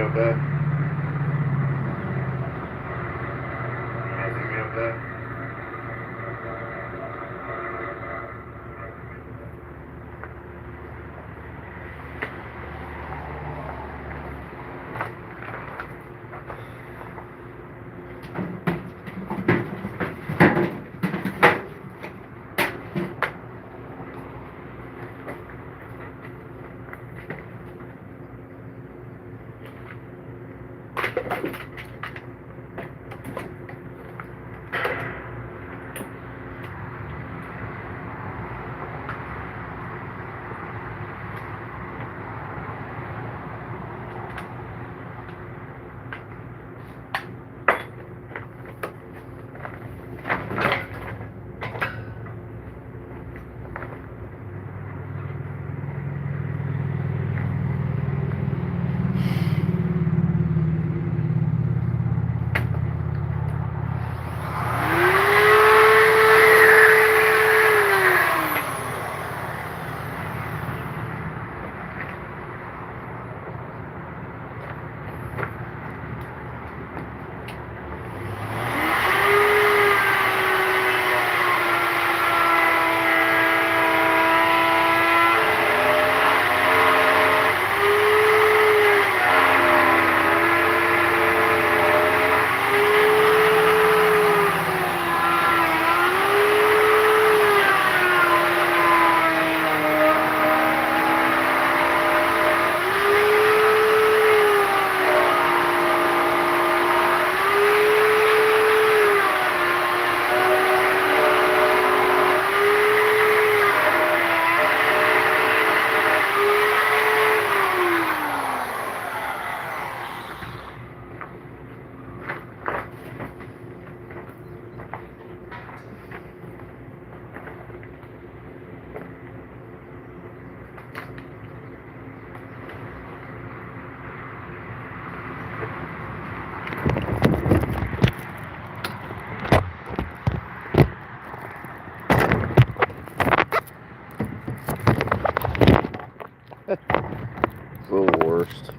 up there? Can you see me up there? The worst.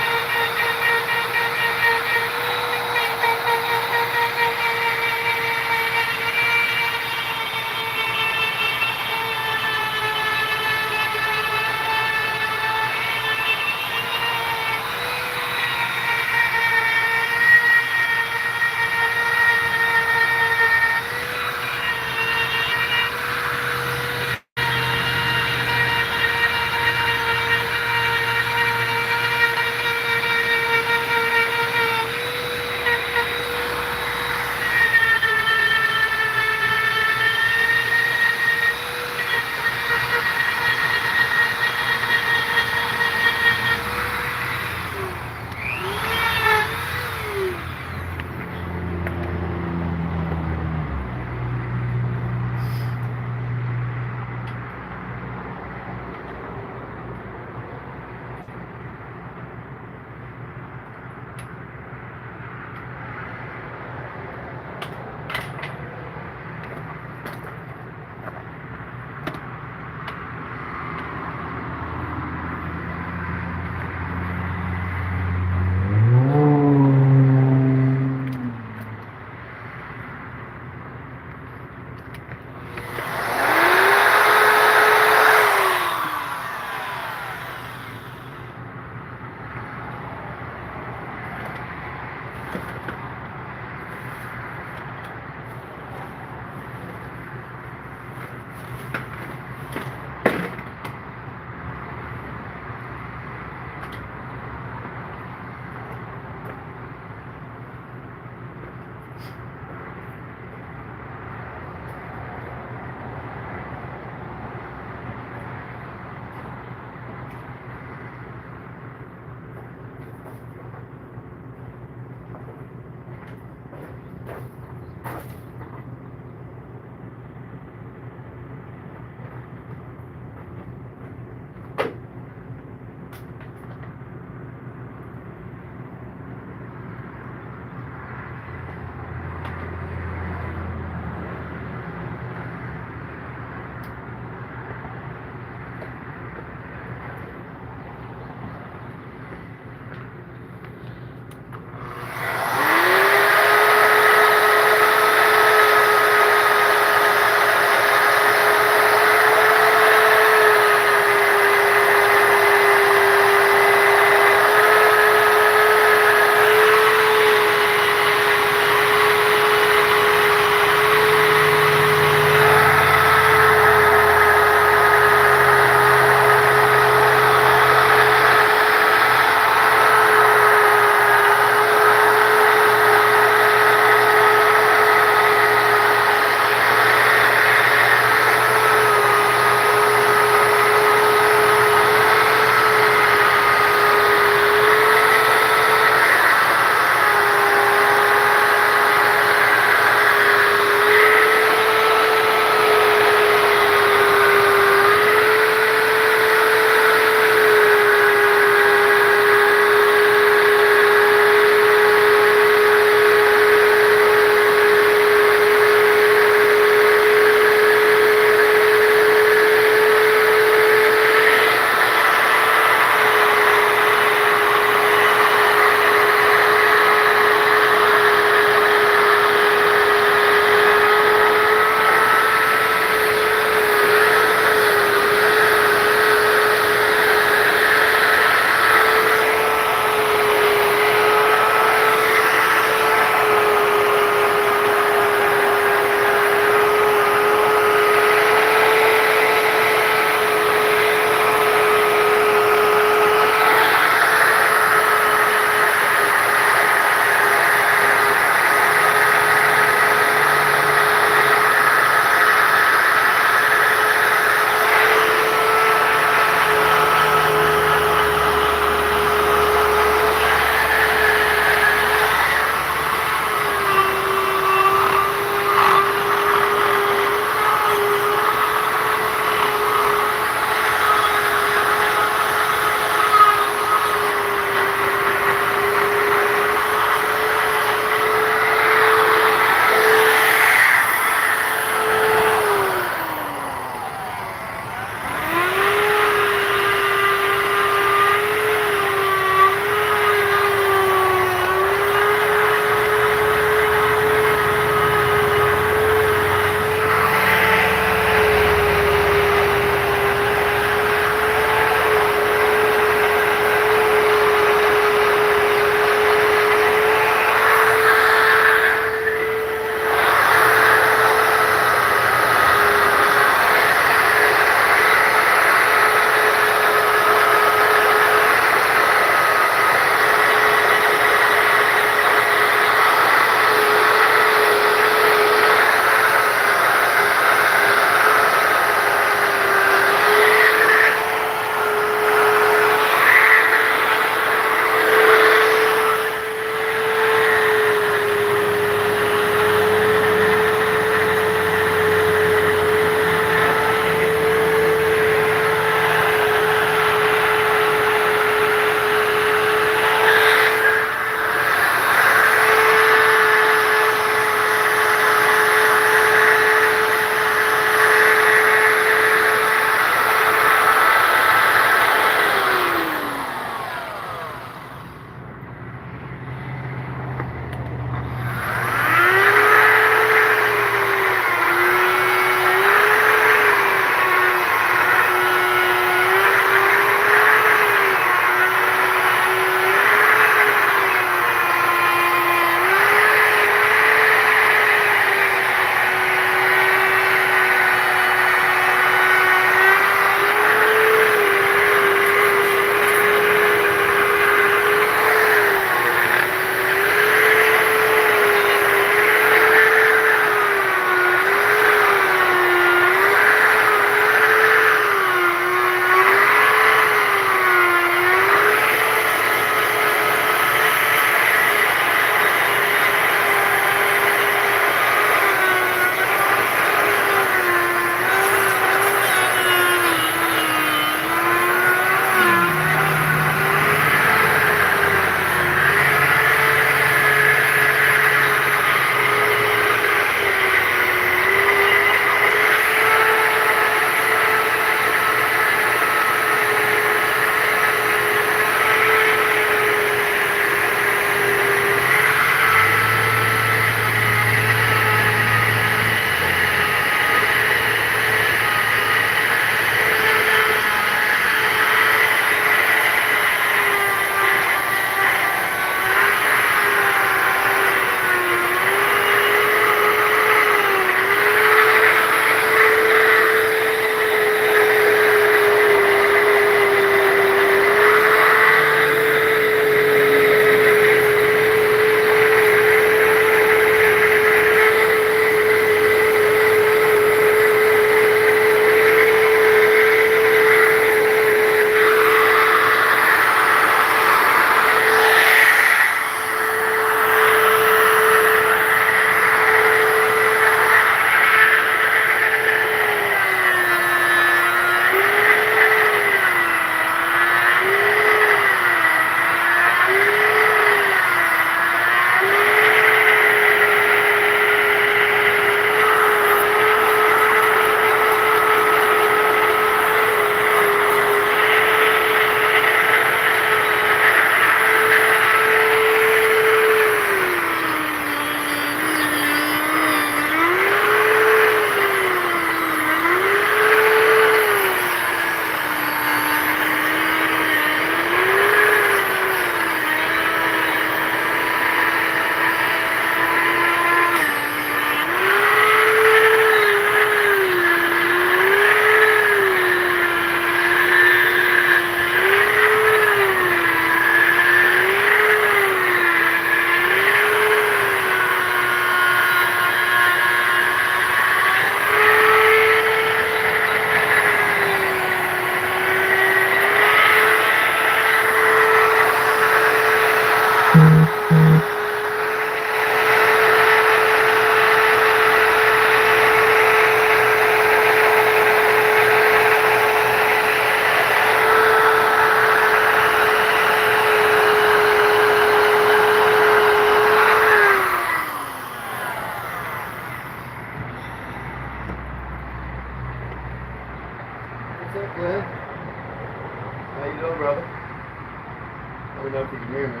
Let me know if you can hear me.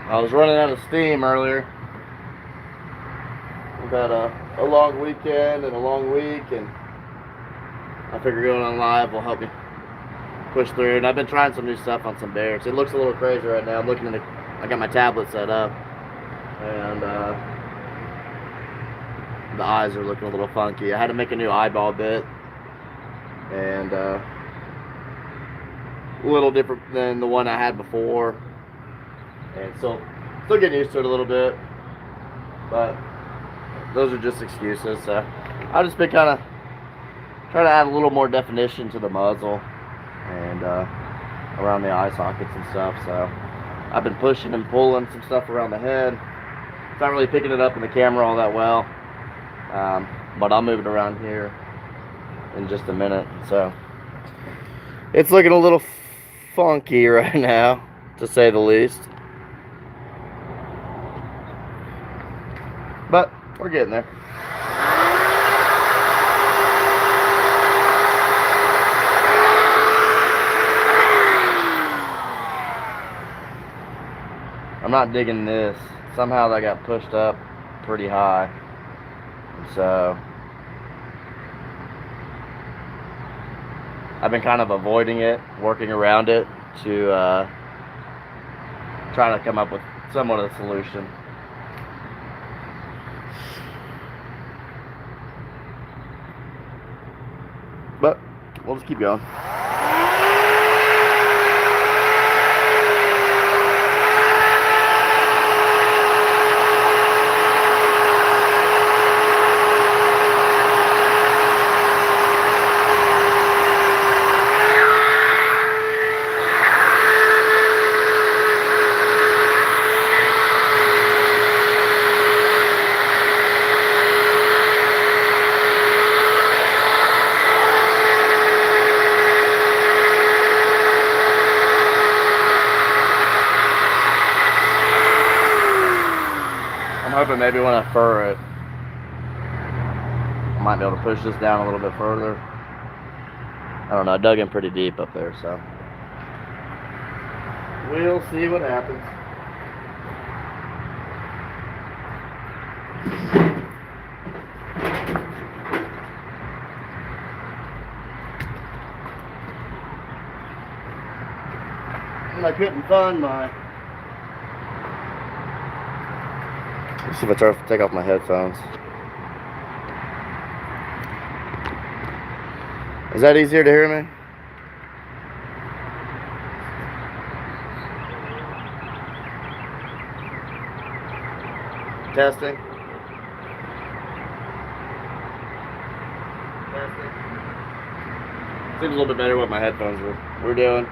I was running out of steam earlier. We've had a long weekend and a long week, and I figure going on live will help me push through. And I've been trying some new stuff on some bears. It looks a little crazy right now. I'm looking at I got my tablet set up, and the eyes are looking a little funky. I had to make a new eyeball bit, and a little different than the one I had before, and still getting used to it a little bit, but those are just excuses. So I've just been kind of trying to add a little more definition to the muzzle and around the eye sockets and stuff. So I've been pushing and pulling some stuff around the head. It's not really picking it up in the camera all that well, but I'll move it around here in just a minute. So it's looking a little funky right now, to say the least, but we're getting there. I'm not digging this. Somehow that got pushed up pretty high. So I've been kind of avoiding it, working around it to try to come up with somewhat of a solution. But we'll just keep going. I'm hoping maybe when I fur it, I might be able to push this down a little bit further. I don't know, I dug in pretty deep up there, so we'll see what happens. And I couldn't find my... Let's see if I try to take off my headphones. Is that easier to hear me? Testing. Testing. Seems a little bit better what my headphones were doing.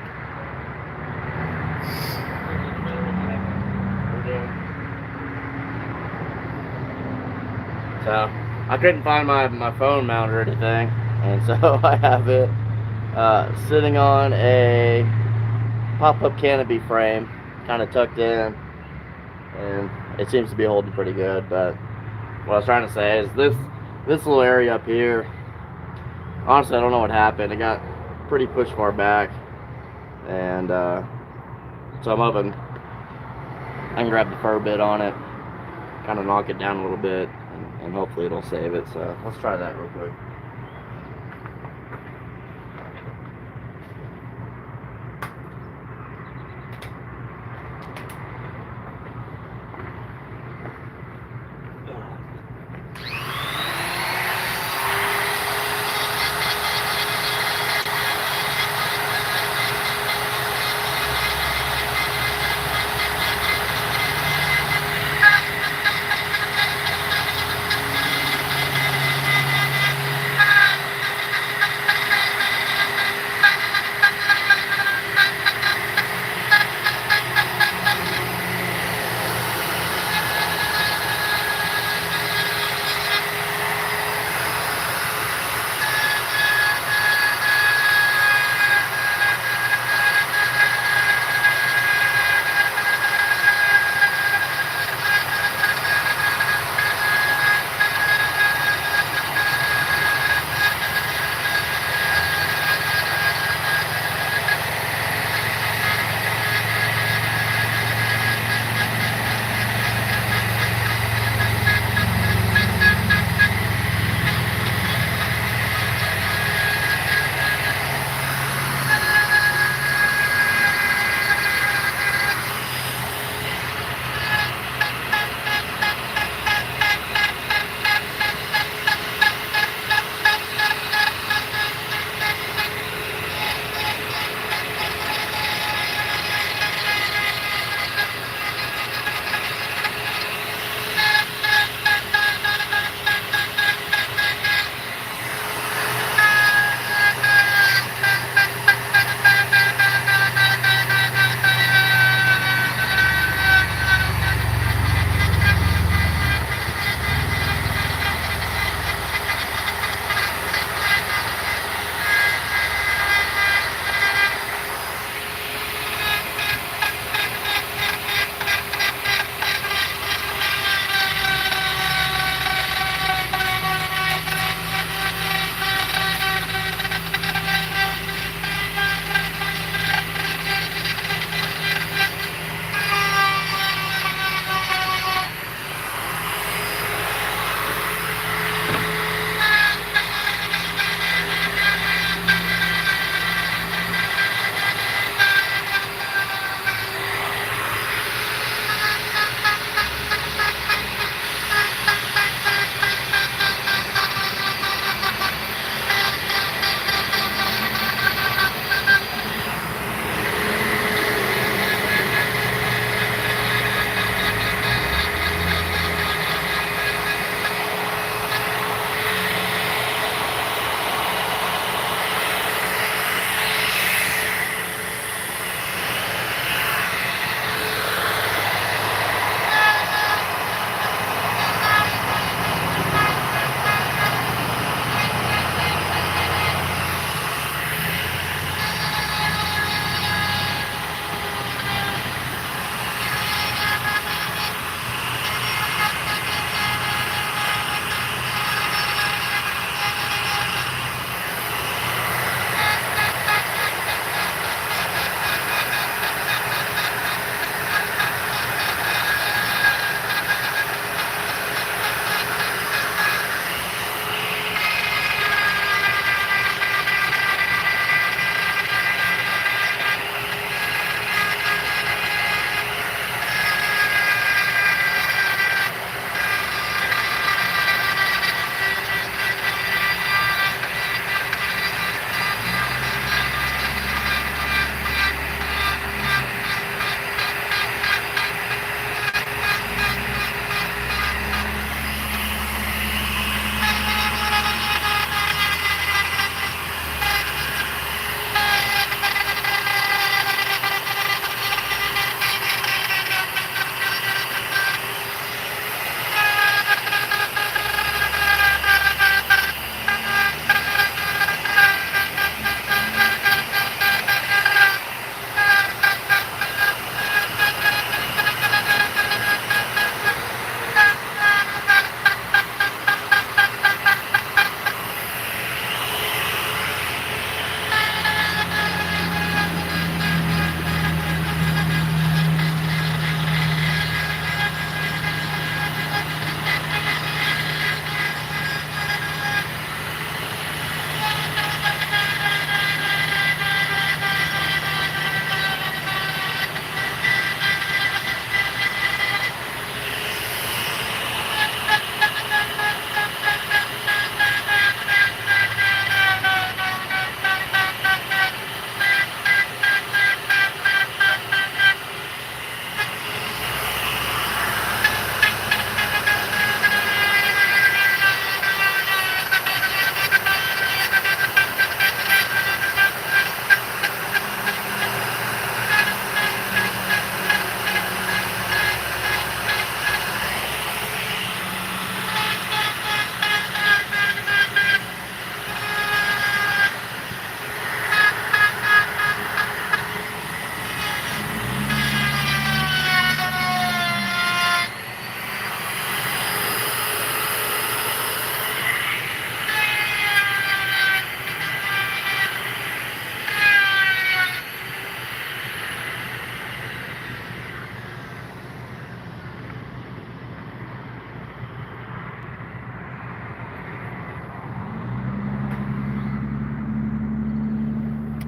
So I couldn't find my phone mount or anything, and so I have it sitting on a pop-up canopy frame, kind of tucked in, and it seems to be holding pretty good. But what I was trying to say is this little area up here, honestly I don't know what happened. It got pretty pushed far back, and so I'm hoping I can grab the fur bit on it, kind of knock it down a little bit, and hopefully it'll save it. So let's try that real quick.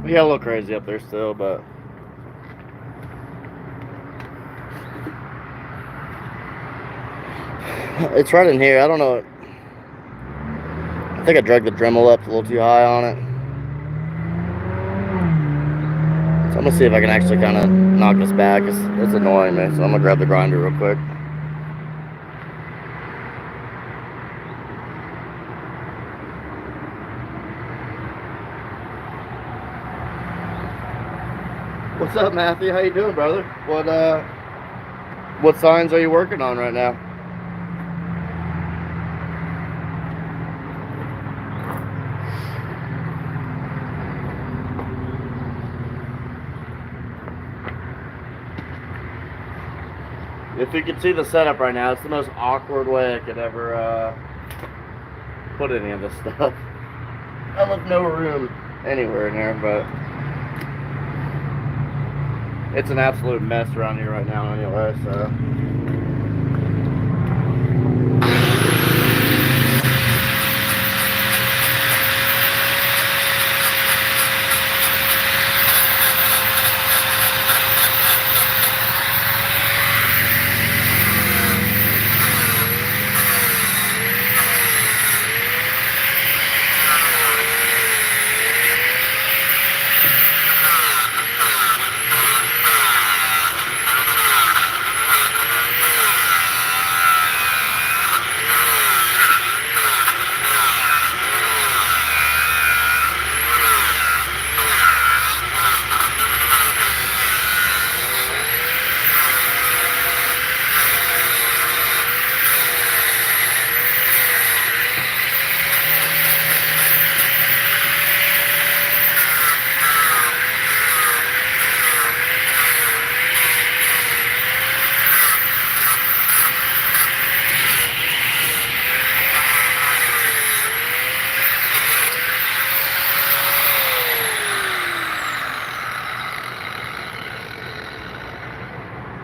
We got a little crazy up there still, but it's right in here. I don't know. I think I dragged the Dremel up a little too high on it. So I'm gonna see if I can actually kind of knock this back. It's annoying me, so I'm gonna grab the grinder real quick. What's up, Matthew? How you doing, brother? What signs are you working on right now? If you can see the setup right now, it's the most awkward way I could ever put any of this stuff. I left no room anywhere in here, but it's an absolute mess around here right now anyway, so.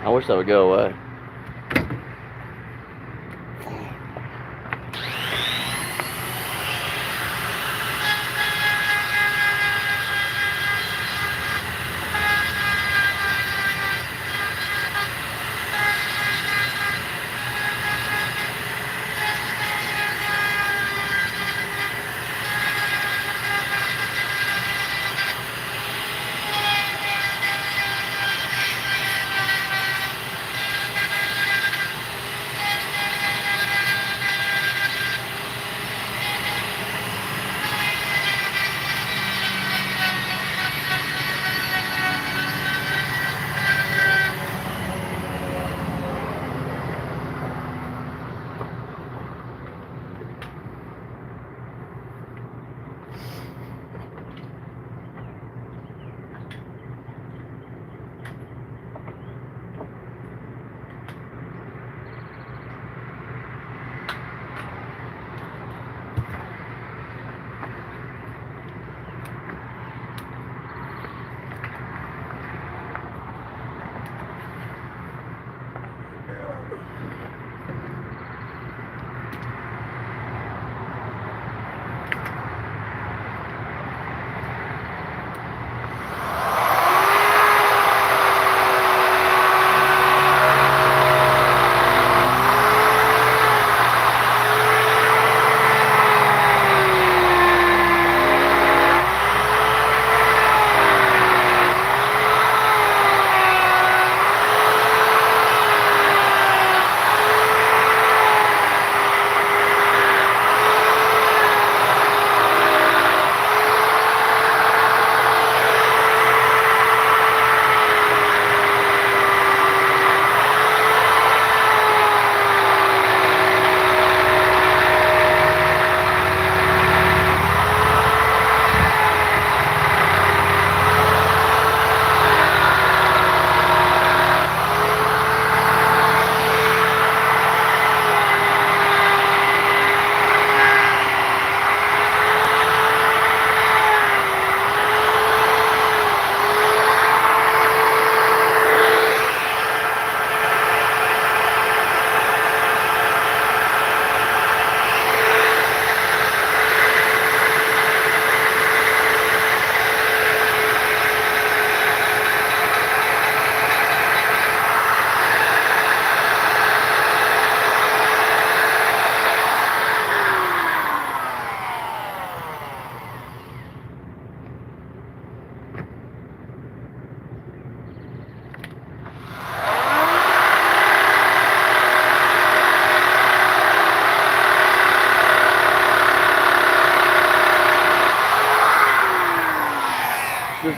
I wish that would go away.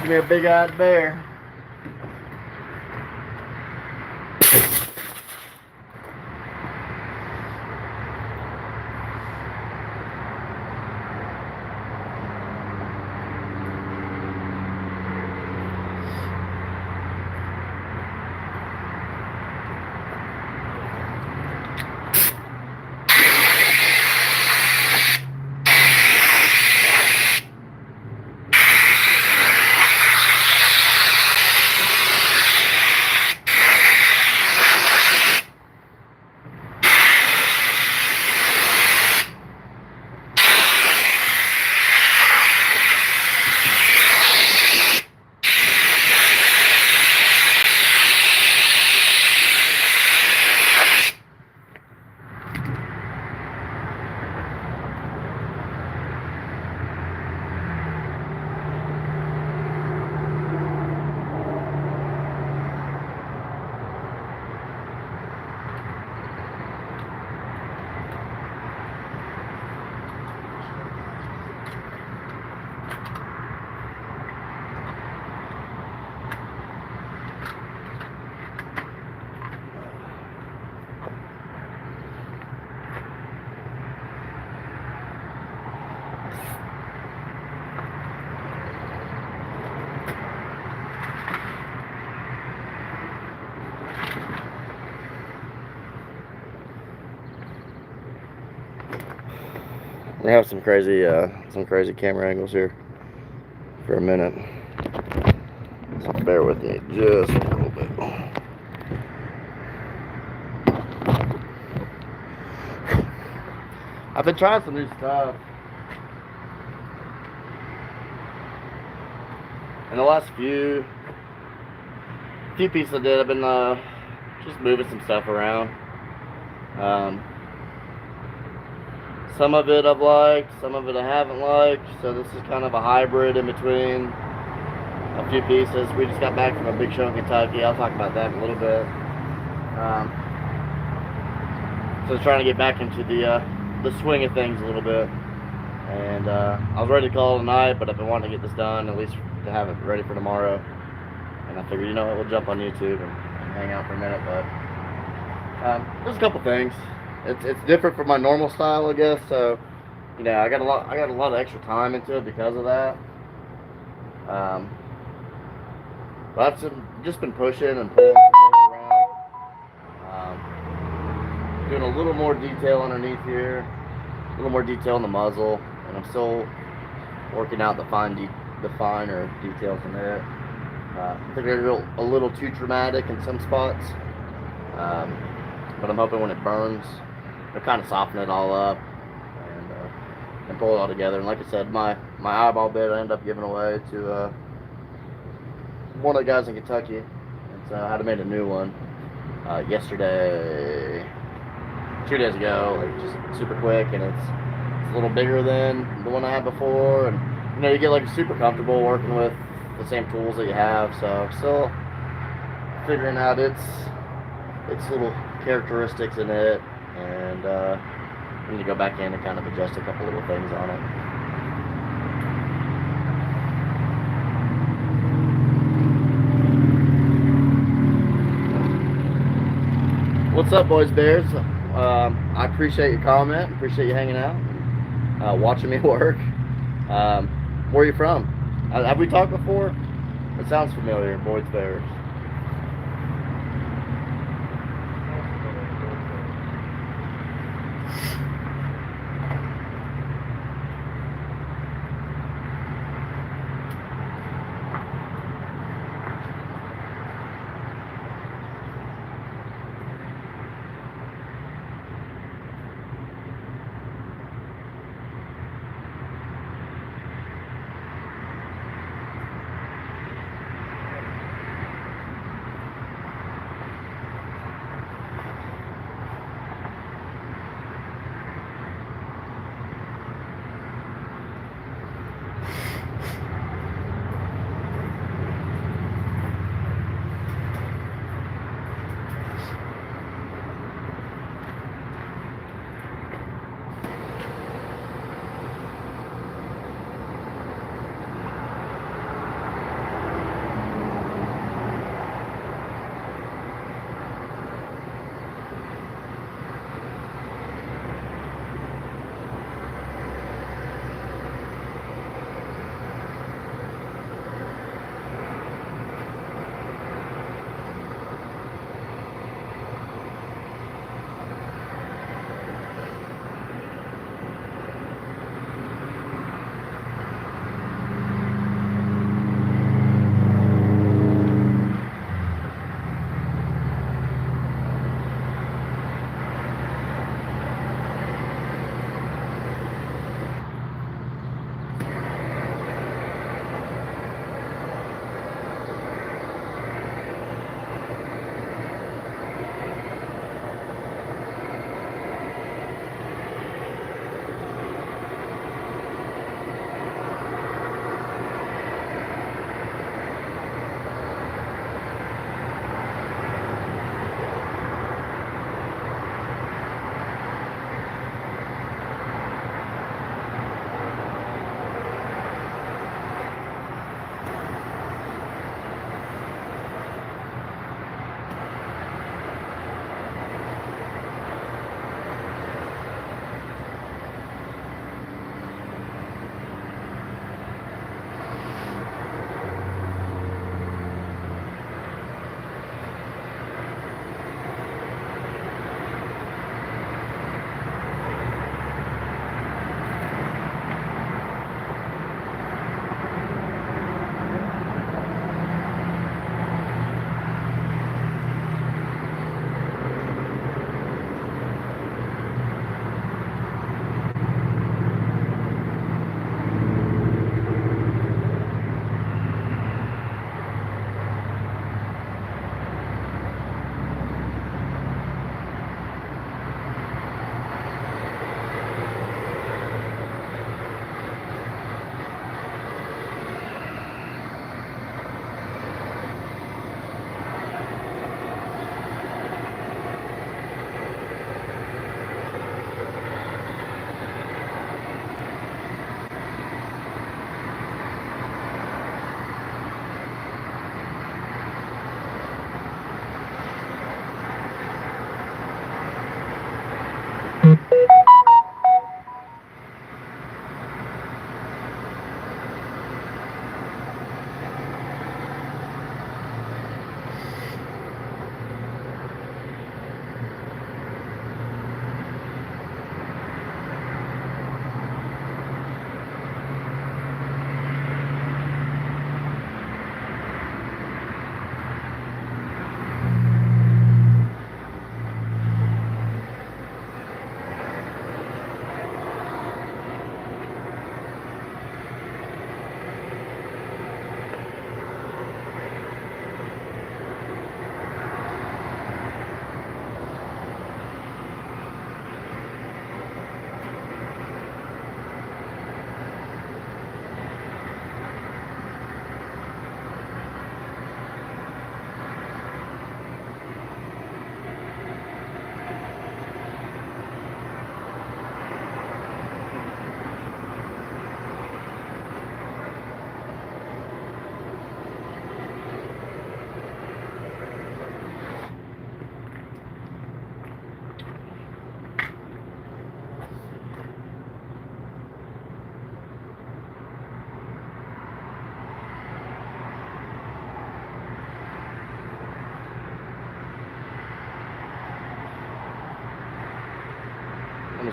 Give me a big-eyed bear. We have some crazy camera angles here for a minute. So bear with me just a little bit. I've been trying some new stuff. In the last few pieces I did, I've been just moving some stuff around. Some of it I've liked, some of it I haven't liked, so this is kind of a hybrid in between a few pieces. We just got back from a big show in Kentucky. I'll talk about that in a little bit. So trying to get back into the swing of things a little bit. And I was ready to call it a night, but I've been wanting to get this done, at least to have it ready for tomorrow. And I figured, you know what, we'll jump on YouTube and hang out for a minute. But there's a couple things. It's different from my normal style, I guess. So, you know, I got a lot of extra time into it because of that. But I've just been pushing and pulling some things around. Doing a little more detail underneath here, a little more detail in the muzzle, and I'm still working out the finer details in it. I think they're a little too dramatic in some spots, but I'm hoping when it burns, it'll kind of soften it all up and pull it all together. And like I said, my eyeball bit I ended up giving away to one of the guys in Kentucky, and so I had to make a new one yesterday, 2 days ago, like just super quick, and it's a little bigger than the one I had before, and you know, you get like super comfortable working with the same tools that you have. So I'm still figuring out its little characteristics in it, and I need to go back in and kind of adjust a couple little things on it. What's up, boys, bears? I appreciate your comment. Appreciate you hanging out, watching me work. Where are you from? Have we talked before? It sounds familiar, boys, bears.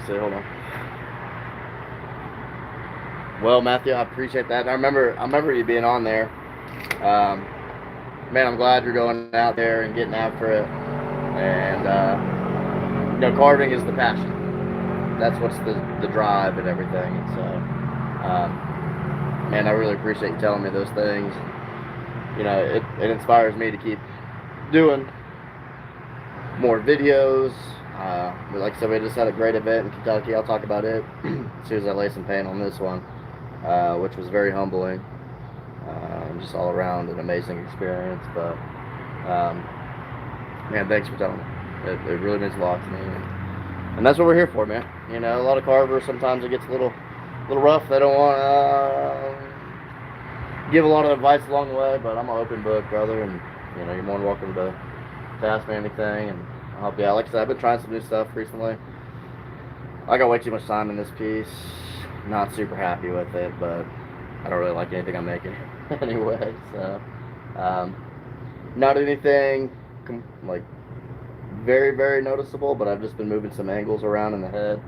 see. Hold on. Well, Matthew, I appreciate that. And I remember you being on there. Man, I'm glad you're going out there and getting after it. And carving is the passion. That's what's the drive and everything. And so, man, I really appreciate you telling me those things. It inspires me to keep doing more videos. Like I said, we just had a great event in Kentucky. I'll talk about it as soon as I lay some paint on this one, which was very humbling. Just all around an amazing experience. But man, thanks for telling me. It really means a lot to me, and that's what we're here for, man. A lot of carvers, sometimes it gets a little rough. They don't want to give a lot of advice along the way, but I'm an open book, brother, and you're more than welcome to ask me anything, and I'll help you out. Like I said, I've been trying some new stuff recently. I got way too much time in this piece. Not super happy with it, but I don't really like anything I'm making anyway. So, not anything like very, very noticeable, but I've just been moving some angles around in the head,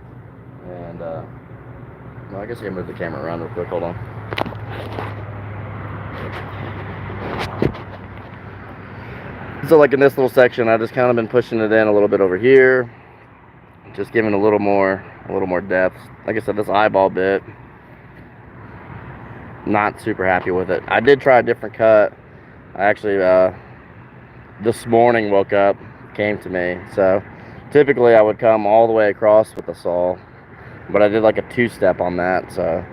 and well, I guess I can move the camera around real quick. Hold on. So like in this little section, I just kind of been pushing it in a little bit over here, just giving a little more depth. Like I said, this eyeball bit, not super happy with it. I did try a different cut. I actually this morning woke up, came to me. So typically I would come all the way across with the saw, but I did like a 2-step on that. So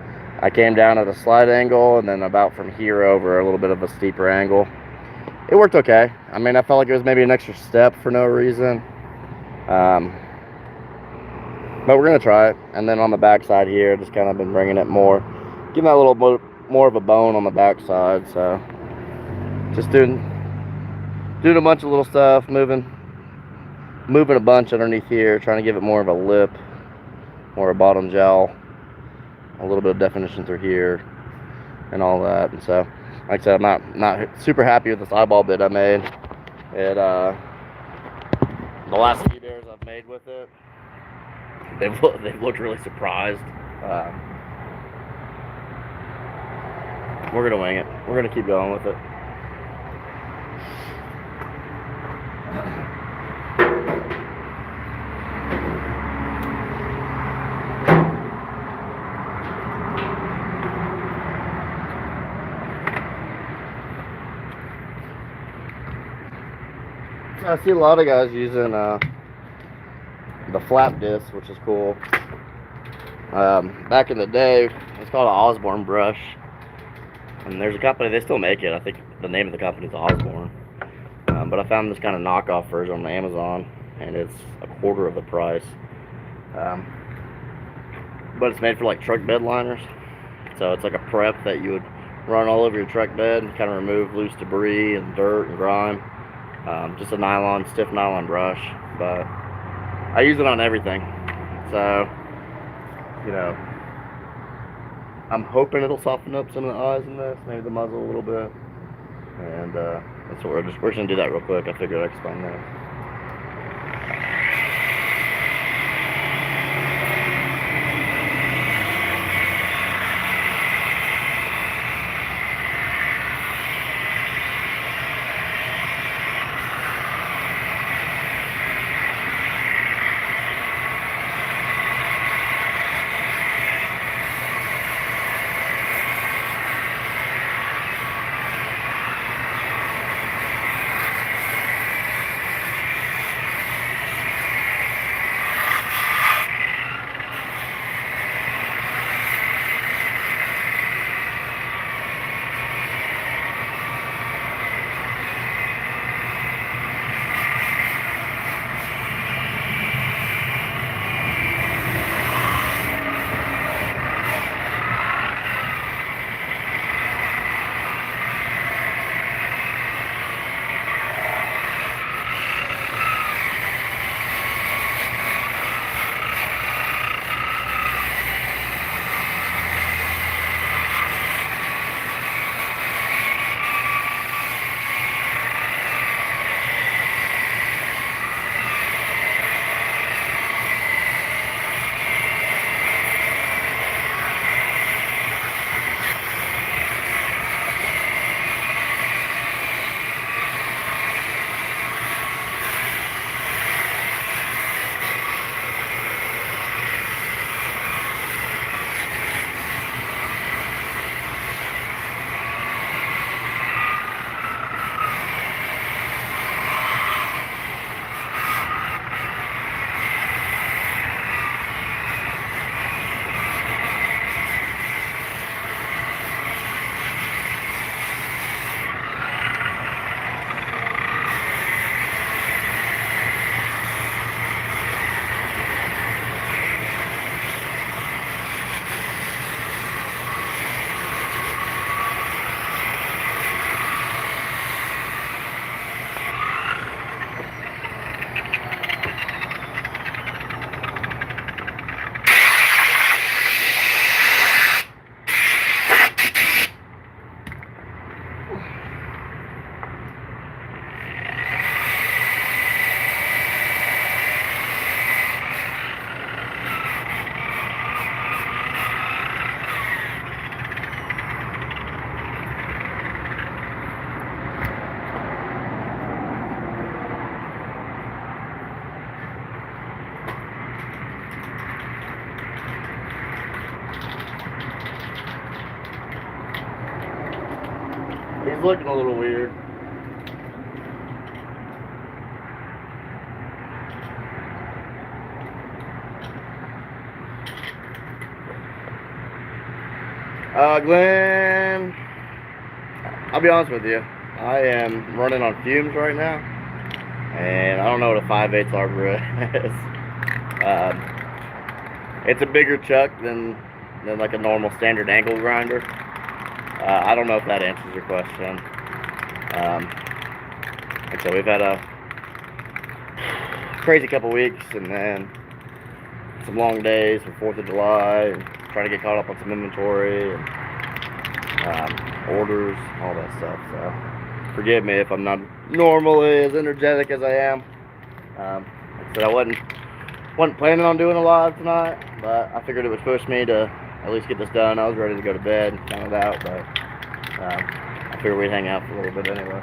I came down at a slight angle, and then about from here over a little bit of a steeper angle. It worked okay. I mean, I felt like it was maybe an extra step for no reason. But we're gonna try it. And then on the back side here, just kind of been bringing it more, giving that a little more of a bone on the back side. So just doing a bunch of little stuff, moving a bunch underneath here, trying to give it more of a lip, more a bottom jowl, a little bit of definition through here, and all that. And so, like I said, I'm not super happy with this eyeball bit I made. It the last few bears I've made with it, they've looked really surprised. We're gonna wing it. We're gonna keep going with it. I see a lot of guys using the flap disc, which is cool. Back in the day, it's called an Osborne brush, and there's a company, they still make it. I think the name of the company is Osborne, but I found this kind of knockoff version on Amazon, and it's $1/4 of the price. But it's made for like truck bed liners, so it's like a prep that you would run all over your truck bed and kind of remove loose debris and dirt and grime. Just a stiff nylon brush, but I use it on everything. So, I'm hoping it'll soften up some of the eyes in this, maybe the muzzle a little bit. And that's what we're just gonna do that real quick. I figured I'd explain that. was looking a little weird. Glenn, I'll be honest with you. I am running on fumes right now, and I don't know what a 5/8 arbor is. It's a bigger chuck than like a normal standard angle grinder. I don't know if that answers your question. Like I said, we've had a crazy couple weeks, and then some long days for 4th of July, and trying to get caught up on some inventory and orders, all that stuff. So forgive me if I'm not normally as energetic as I am. Like I said, I wasn't planning on doing a live tonight, but I figured it would push me to at least get this done. I was ready to go to bed and count it out, but I figured we'd hang out for a little bit anyway.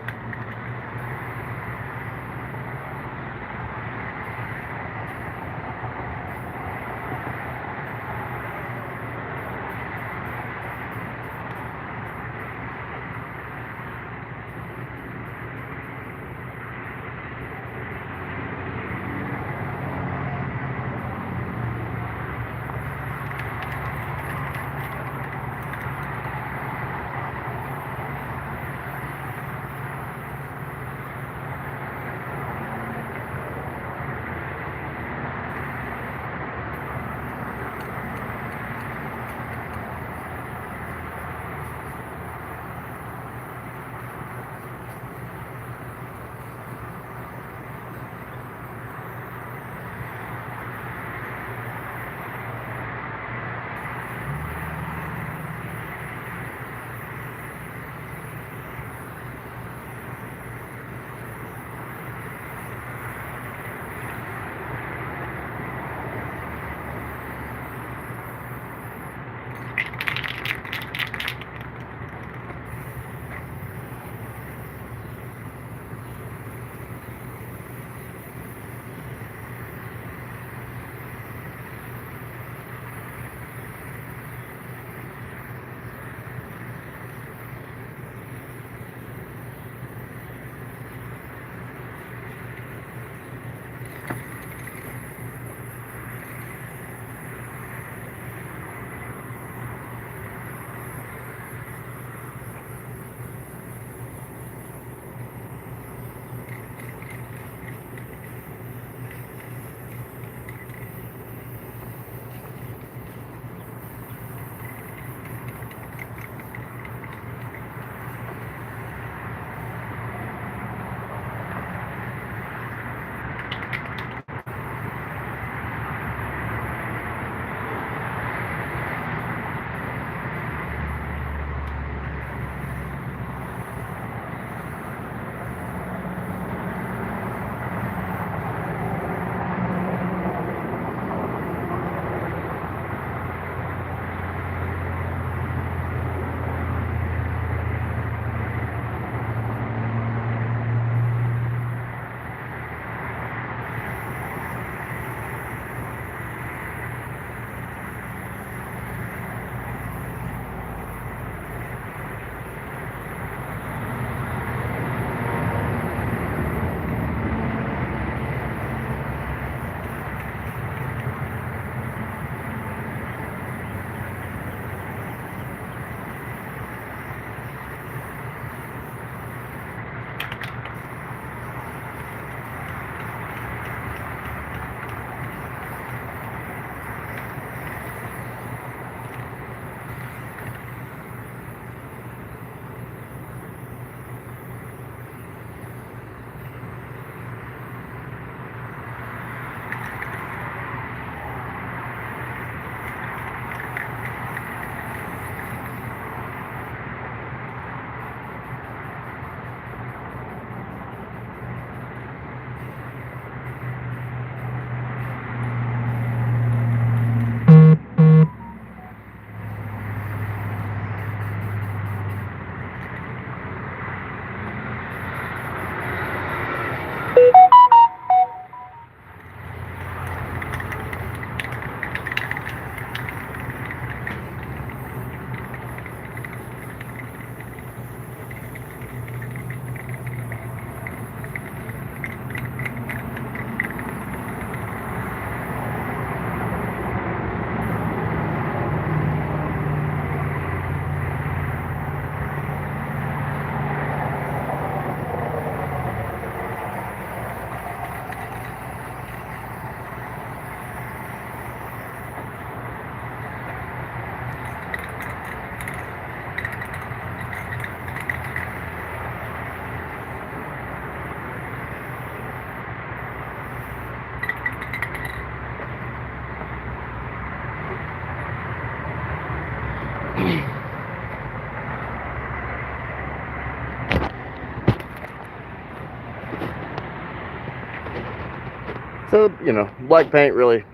So, you know, black paint really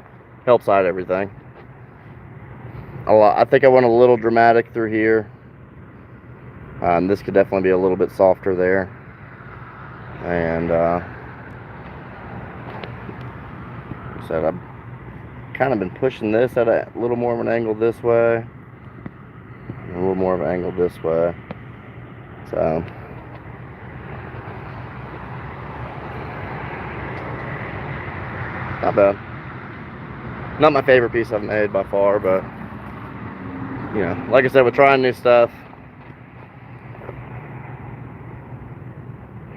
helps out everything a lot. I think I went a little dramatic through here. This could definitely be a little bit softer there. And so I've kind of been pushing this at a little more of an angle this way, and a little more of an angle this way. So not bad. Not my favorite piece I've made by far, but you know, like I said, we're trying new stuff.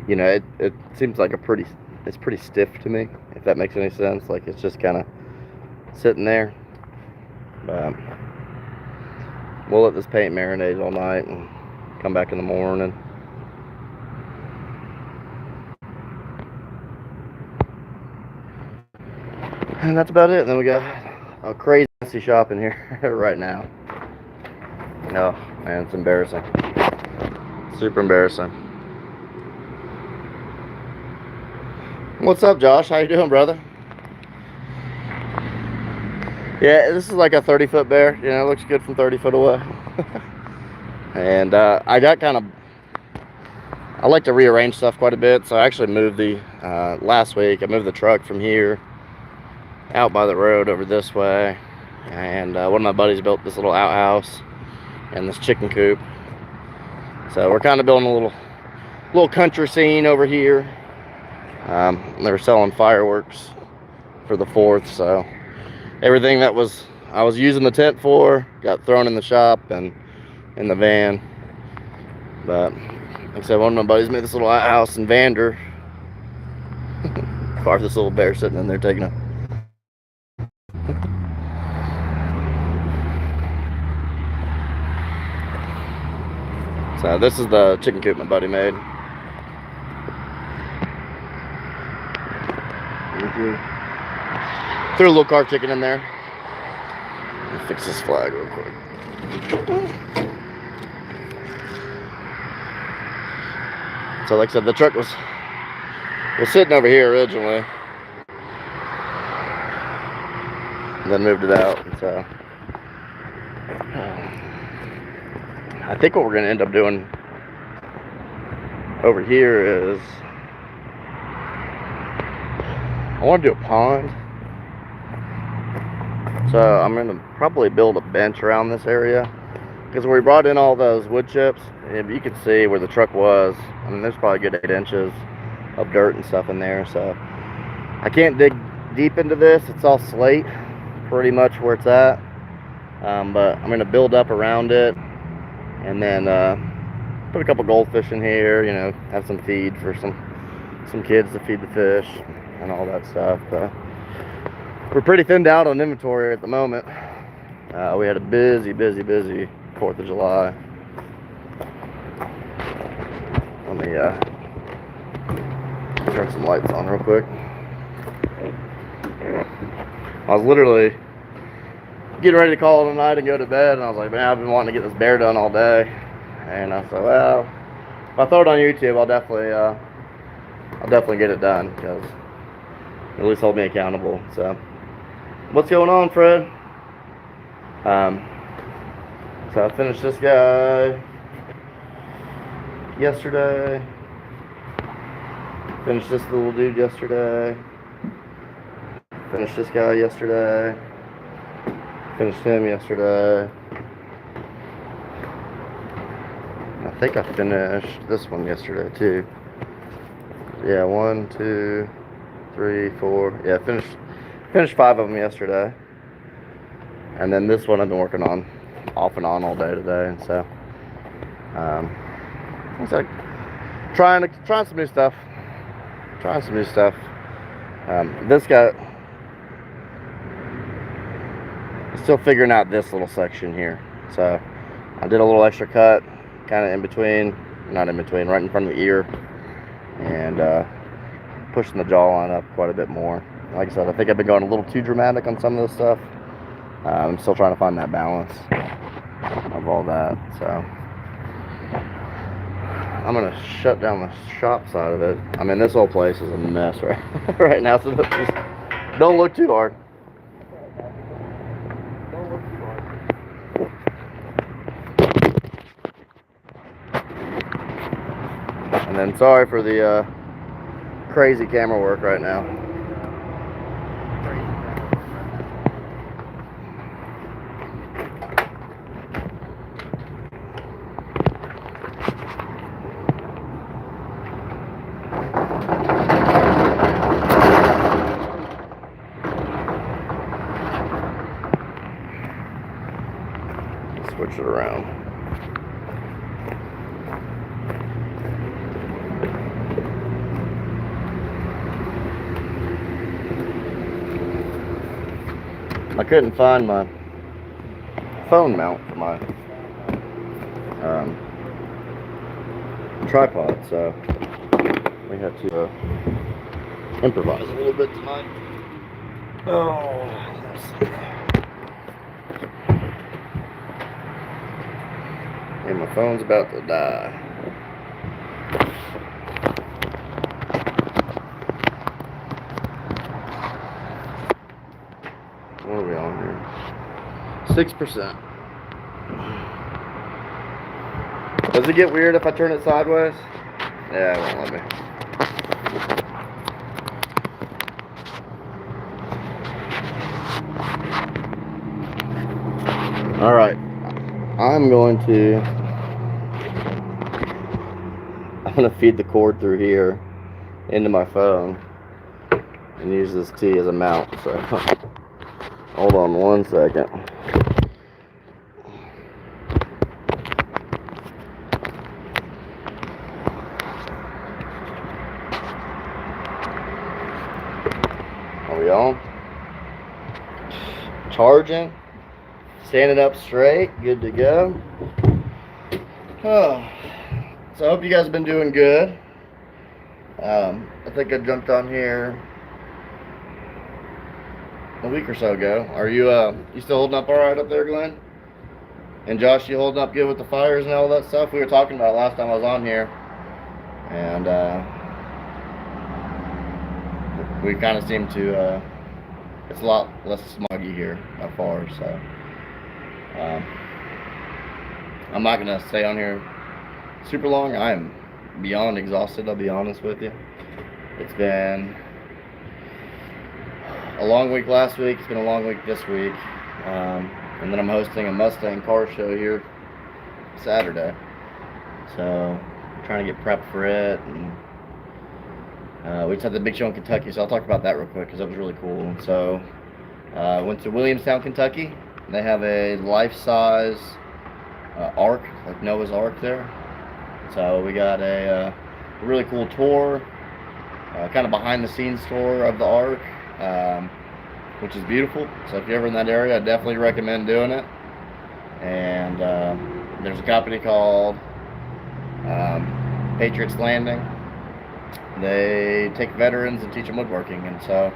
You know, it seems like it's pretty stiff to me, if that makes any sense. Like it's just kind of sitting there. But we'll let this paint marinate all night and come back in the morning. And that's about it. And then we got a crazy messy shop in here right now. Oh man, it's embarrassing. Super embarrassing. What's up, Josh? How you doing, brother? Yeah, this is like a 30-foot bear. You know, it looks good from 30 foot away. And I got kind of, I like to rearrange stuff quite a bit. So I actually moved the, last week, I moved the truck from here out by the road over this way. And one of my buddies built this little outhouse and this chicken coop. So we're kind of building a little country scene over here. They were selling fireworks for the 4th, so everything that I was using the tent for got thrown in the shop and in the van. But like I said, one of my buddies made this little house in Vander. Carved this little bear sitting in there taking a so this is the chicken coop my buddy made. Threw a little carved chicken in there. Let me fix this flag real quick. So like I said, the truck was sitting over here originally, and then moved it out. And so I think what we're gonna end up doing over here is I want to do a pond. So I'm going to probably build a bench around this area, because when we brought in all those wood chips, if you could see where the truck was, I mean, there's probably a good 8 inches of dirt and stuff in there. So I can't dig deep into this. It's all slate pretty much where it's at. But I'm going to build up around it, and then put a couple goldfish in here, you know, have some feed for some kids to feed the fish and all that stuff. We're pretty thinned out on inventory at the moment. We had a busy 4th of July. Let me turn some lights on real quick. I was literally getting ready to call it a night and go to bed, and I was like, man, I've been wanting to get this bear done all day. And I said, well, if I throw it on YouTube, I'll definitely get it done, because at least hold me accountable. So what's going on, Fred? So I finished this guy yesterday. Finished this little dude yesterday. Finished this guy yesterday. Finished him yesterday. I think I finished this one yesterday too. Yeah, 1, 2, 3, 4. Yeah, finished 5 of them yesterday. And then this one I've been working on off and on all day today. And so it's like trying some new stuff. This guy, still figuring out this little section here. So I did a little extra cut, kind of in between, not in between, right in front of the ear, and pushing the jawline up quite a bit more. Like I said, I think I've been going a little too dramatic on some of this stuff. I'm still trying to find that balance. of all that. So I'm gonna shut down the shop side of it. I mean, this whole place is a mess right now. So just don't look too hard. Don't look too hard. And then sorry for the crazy camera work right now. Switch it around. I couldn't find my phone mount for my tripod, so we had to improvise a little bit tonight. Oh, let's see. And my phone's about to die. What are we on here? 6%. Does it get weird if I turn it sideways? Yeah, it won't let me. Alright. I'm going to feed the cord through here into my phone and use this T as a mount. So hold on 1 second. Are we on? Charging. Standing up straight. Good to go. Oh. So I hope you guys have been doing good. I think I jumped on here a week or so ago. Are you still holding up all right up there, Glenn? And Josh, you holding up good with the fires and all that stuff we were talking about last time I was on here? And we kind of seem to it's a lot less smoggy here by far. So I'm not gonna stay on here super long. I am beyond exhausted, I'll be honest with you. It's been a long week last week. It's been a long week this week. And then I'm hosting a Mustang car show here Saturday. So I'm trying to get prepped for it. And we just had the big show in Kentucky, so I'll talk about that real quick because that was really cool. So I went to Williamstown, Kentucky. They have a life-size Ark, like Noah's Ark there. So we got a really cool tour, kind of behind-the-scenes tour of the Ark, which is beautiful. So if you're ever in that area, I definitely recommend doing it. And there's a company called Patriots Landing. They take veterans and teach them woodworking, and so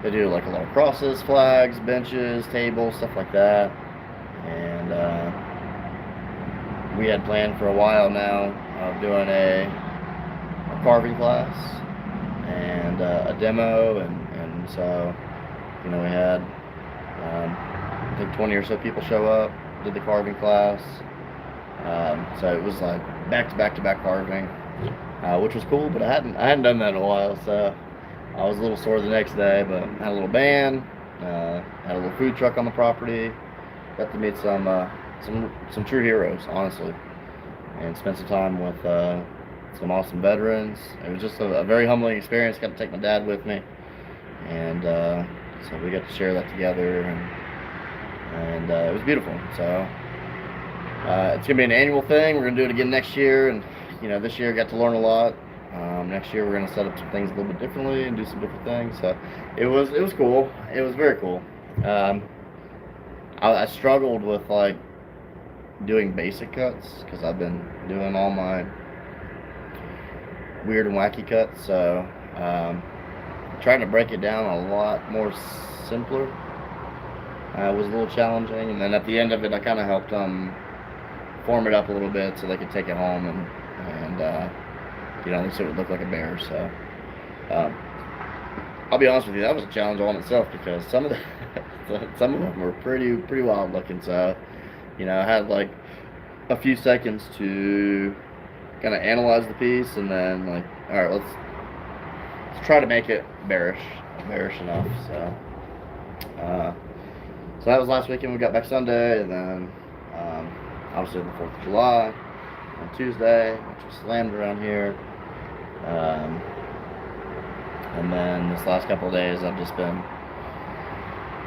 they do like a lot of crosses, flags, benches, tables, stuff like that. And we had planned for a while now of doing a carving class and a demo, and so we had I think 20 or so people show up, did the carving class. So it was like back-to-back carving, which was cool, but I hadn't done that in a while, so I was a little sore the next day. But had a little band, had a little food truck on the property, got to meet some true heroes, honestly, and spent some time with some awesome veterans. It was just a very humbling experience. Got to take my dad with me, and so we got to share that together, and it was beautiful. So it's gonna be an annual thing. We're gonna do it again next year, and this year I got to learn a lot. Next year we're gonna set up some things a little bit differently and do some different things. So it was cool. It was very cool. I struggled with like doing basic cuts because I've been doing all my weird and wacky cuts. So trying to break it down a lot more simpler was a little challenging, and then at the end of it, I kind of helped them form it up a little bit so they could take it home and at least it would look like a bear. So um, I'll be honest with you, that was a challenge all in itself because some of them were pretty wild looking. So I had like a few seconds to kind of analyze the piece, and then like, all right, let's try to make it bearish enough. So that was last weekend. We got back Sunday, and then obviously the 4th of July on Tuesday, which was slammed around here. And then this last couple of days, I've just been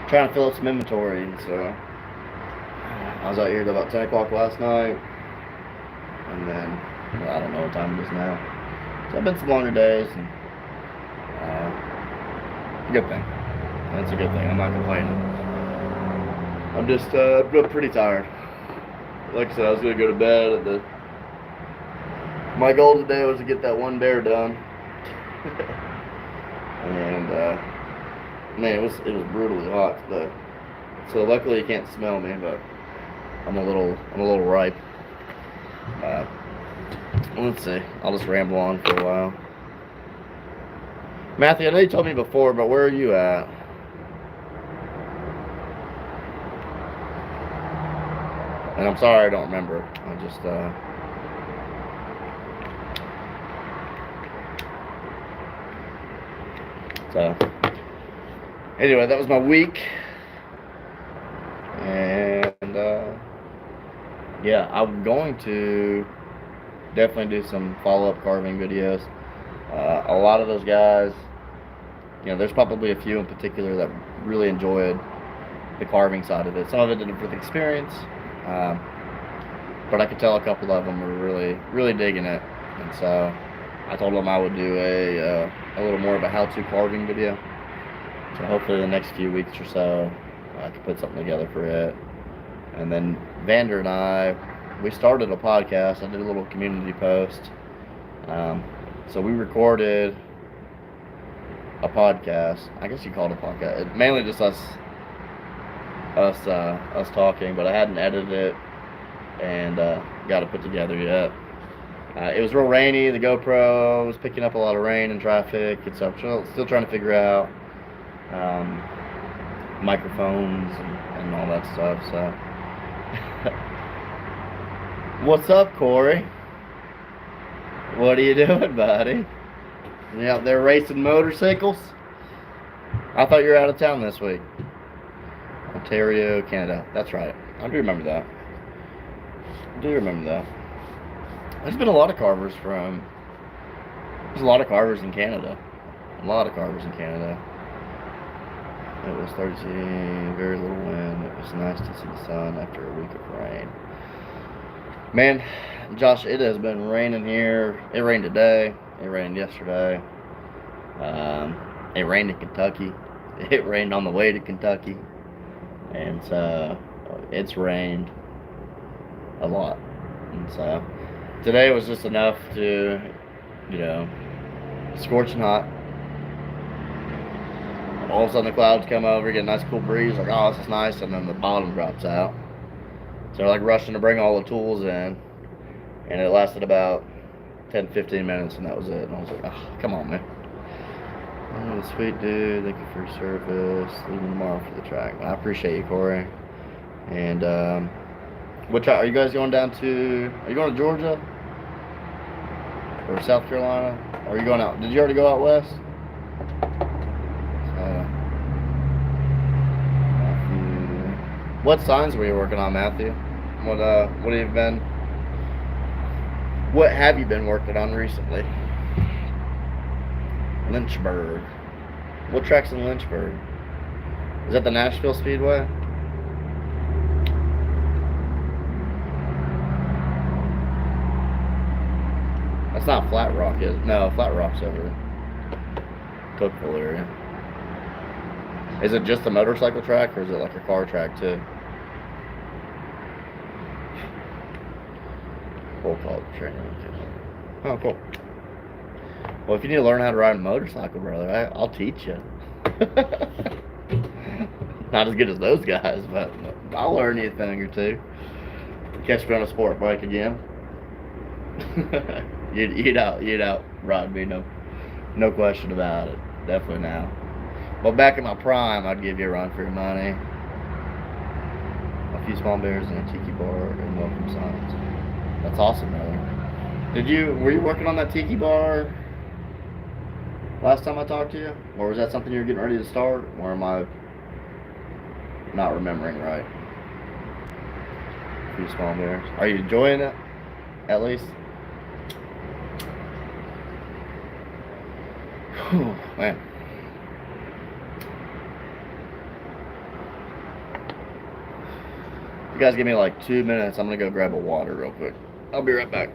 trying to fill up some inventory. And so I was out here till about 10 o'clock last night, and then I don't know what time it is now. So I've been some longer days, and good thing. That's a good thing. I'm not complaining. I'm just pretty tired. Like I said, I was gonna go to bed. My goal today was to get that one bear done. And man, it was brutally hot today. So luckily you can't smell me, but I'm a little ripe. Let's see. I'll just ramble on for a while. Matthew, I know you told me before, but where are you at? And I'm sorry I don't remember. I just so anyway, that was my week. And yeah, I'm going to definitely do some follow-up carving videos. A lot of those guys, there's probably a few in particular that really enjoyed the carving side of it. Some of it did it for the experience, but I could tell a couple of them were really digging it. And so I told them I would do a little more of a how-to carving video. So hopefully the next few weeks or so, I can put something together for it. And then Vander and I, we started a podcast. I did a little community post. So we recorded a podcast. I guess you call it a podcast. It's mainly just us talking, but I hadn't edited it and got it put together yet. It was real rainy. The GoPro was picking up a lot of rain and traffic, and so I'm still trying to figure out microphones and all that stuff. So, what's up, Corey? What are you doing, buddy? You out there racing motorcycles? I thought you were out of town this week. Ontario, Canada. That's right. I do remember that. There's been a lot of carvers there's a lot of carvers in Canada. It was 13, very little wind. It was nice to see the sun after a week of rain. Man, Josh, it has been raining here. It rained today. It rained yesterday. It rained in Kentucky. It rained on the way to Kentucky. And so it's rained a lot. And so today was just enough to, scorching hot. All of a sudden the clouds come over, get a nice cool breeze, like, oh, this is nice, and then the bottom drops out. So they're like rushing to bring all the tools in, and it lasted about 10-15 minutes, and that was it. And I was like, oh, come on, man. Oh, sweet dude, thank you for your service. Leaving tomorrow for the track. I appreciate you, Corey. And what track are you guys going down to? Are you going to Georgia or South Carolina? Or are you going out? Did you already go out west? What signs were you working on, Matthew? What have you been working on recently? Lynchburg. What track's in Lynchburg? Is that the Nashville Speedway? That's not Flat Rock, is it? No, Flat Rock's over there. Cookville area. Is it just a motorcycle track, or is it like a car track too? Full call training. Oh, cool. Well, if you need to learn how to ride a motorcycle, brother, I'll teach you. Not as good as those guys, but I'll learn you a thing or two. Catch me on a sport bike again. you'd out ride me, no question about it. Definitely now. But back in my prime, I'd give you a run for your money. A few small beers and a tiki bar and welcome signs. That's awesome, brother. Were you working on that tiki bar last time I talked to you? Or was that something you were getting ready to start? Or am I not remembering right? A few small beers. Are you enjoying it? At least? Whew, man. You guys give me like 2 minutes. I'm gonna go grab a water real quick. I'll be right back.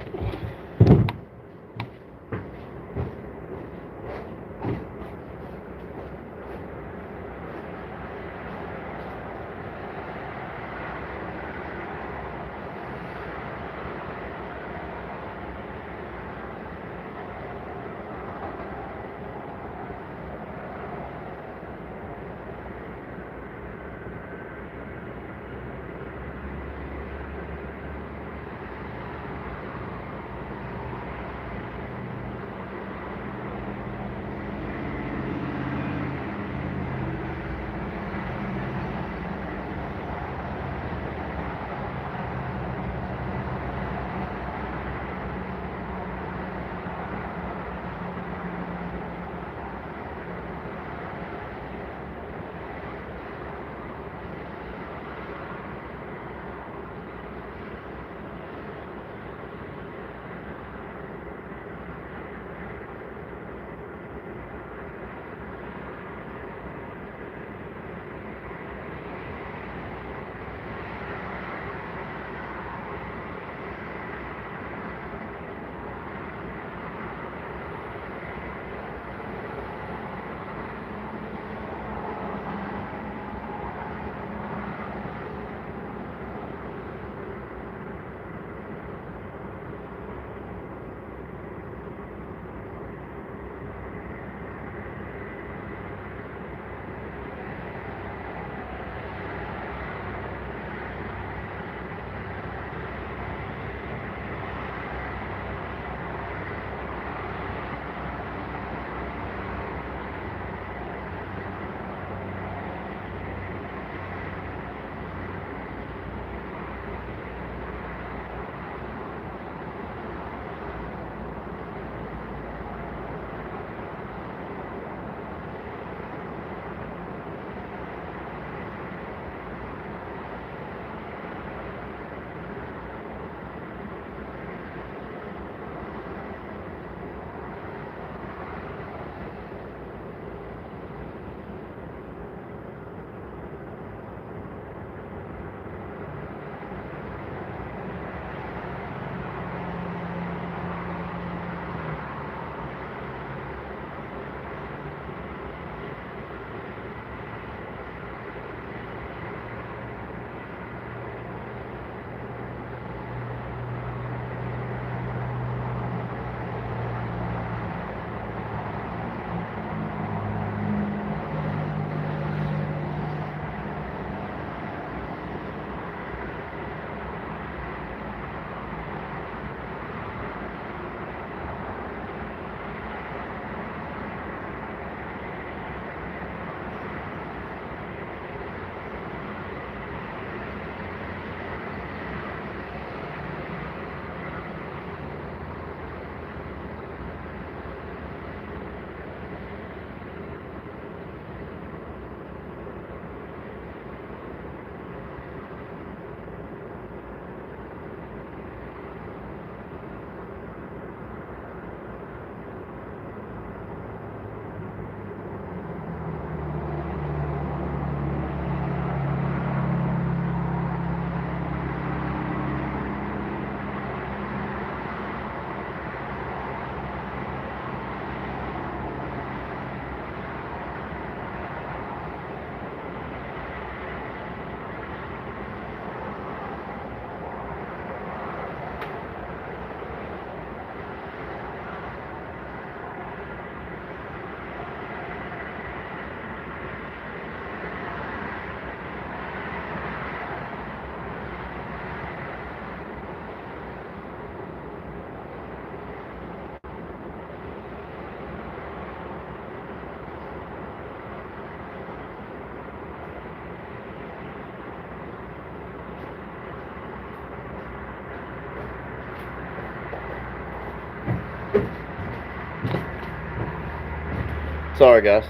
Sorry, guys.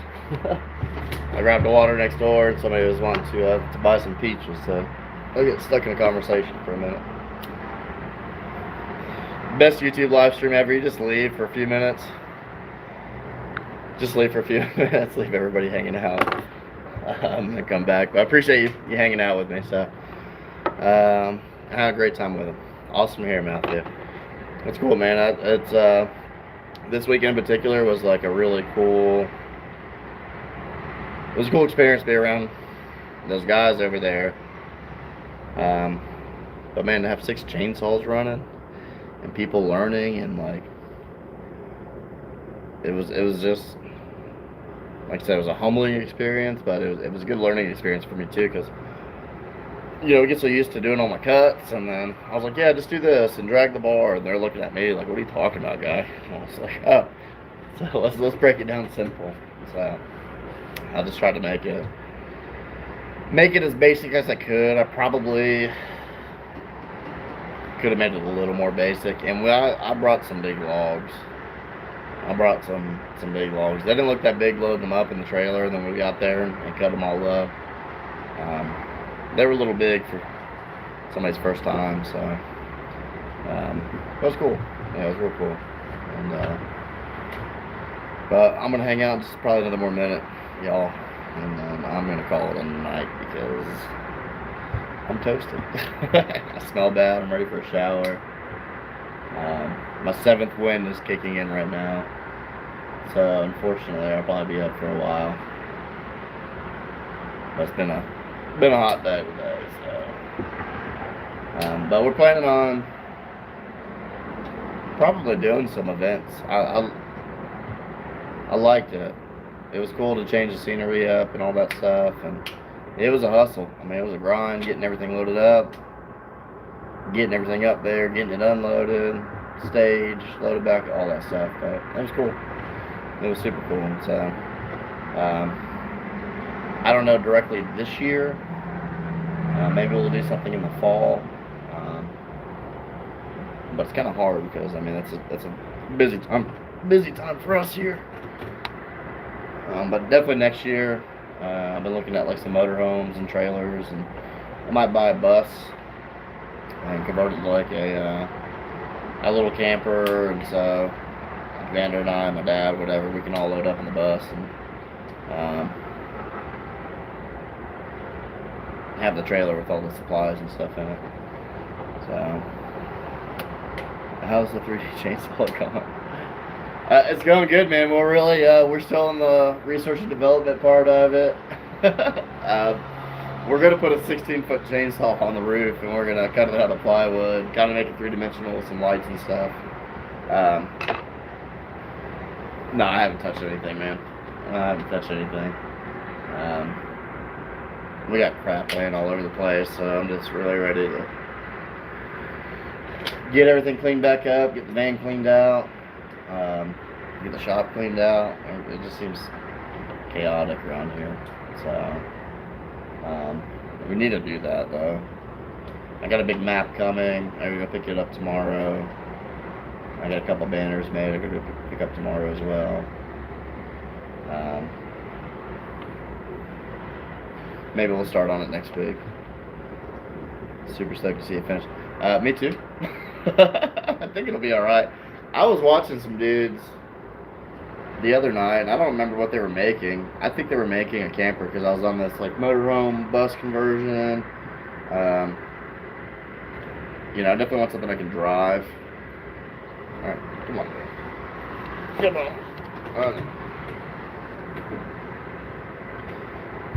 I grabbed the water next door, and somebody was wanting to buy some peaches, so I'll get stuck in a conversation for a minute. Best YouTube live stream ever. You just leave for a few minutes. Just leave for a few minutes. Leave everybody hanging out. And come back. But I appreciate you hanging out with me. So I had a great time with them. Awesome to hear, Matthew. It's cool, man. It's this weekend in particular was like a really cool. It was a cool experience to be around those guys over there. But man, to have 6 chainsaws running and people learning, and like it was just, like I said, it was a humbling experience, but it was a good learning experience for me too, because you know, we get so used to doing all my cuts, and then I was like, yeah, just do this and drag the bar, and they're looking at me like, what are you talking about, guy? And I was like, oh, so let's break it down simple. So I just tried to make it as basic as I could. I probably could have made it a little more basic, and I brought some big logs. I brought some big logs. They didn't look that big loading them up in the trailer, and then we got there and cut them all up. They were a little big for somebody's first time, so it was cool. Yeah, it was real cool. And but I'm gonna hang out just probably another more minute, y'all, and then I'm gonna call it a night because I'm toasted. I smell bad. I'm ready for a shower. My 7th wind is kicking in right now, so unfortunately I'll probably be up for a while. But it's been a hot day today, so but we're planning on probably doing some events. I liked it. It was cool to change the scenery up and all that stuff, and it was a hustle. I mean, it was a grind, getting everything loaded up, getting everything up there, getting it unloaded, staged, loaded back, all that stuff. But it was cool. It was super cool. And so I don't know directly this year. Maybe we'll do something in the fall. But it's kind of hard because, I mean, that's a busy time for us here. But definitely next year, I've been looking at like some motorhomes and trailers, and I might buy a bus and convert it to like a little camper, and so Vander and I, my dad, whatever, we can all load up on the bus and have the trailer with all the supplies and stuff in it. So, how's the 3D chainsaw going? It's going good, man. We're really, we're still in the research and development part of it. We're going to put a 16-foot chainsaw on the roof, and we're going to cut it out of plywood, kind of make it 3-dimensional with some lights and stuff. No, I haven't touched anything, man. I haven't touched anything. We got crap laying all over the place, so I'm just really ready to get everything cleaned back up, get the van cleaned out, get the shop cleaned out. It just seems chaotic around here, so we need to do that though. I got a big map coming. I'm gonna pick it up tomorrow. I got a couple banners made. I'm gonna pick up tomorrow as well. Maybe we'll start on it next week. Super stoked to see it finish. Me too. I think it'll be alright. I was watching some dudes the other night, and I don't remember what they were making. I think they were making a camper, because I was on this like motorhome bus conversion. You know, I definitely want something I can drive. Alright, come on. Come on.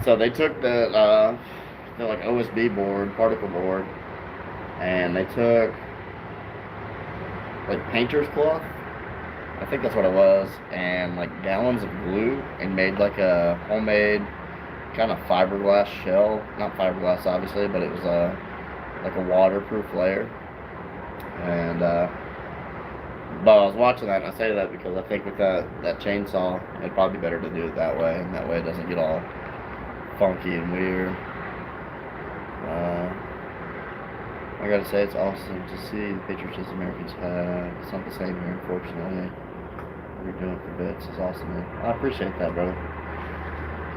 So they took the like OSB board, particle board, and they took like painter's cloth, I think that's what it was, and like gallons of glue, and made like a homemade kind of fiberglass shell. Not fiberglass obviously, but it was like a waterproof layer. And but I was watching that, and I say that because I think with that chainsaw, it'd probably be better to do it that way, and that way it doesn't get all funky and weird. I gotta say, it's awesome to see the patriotism Americans have. It's not the same here, unfortunately. you're doing for bits is awesome, man. I appreciate that, brother.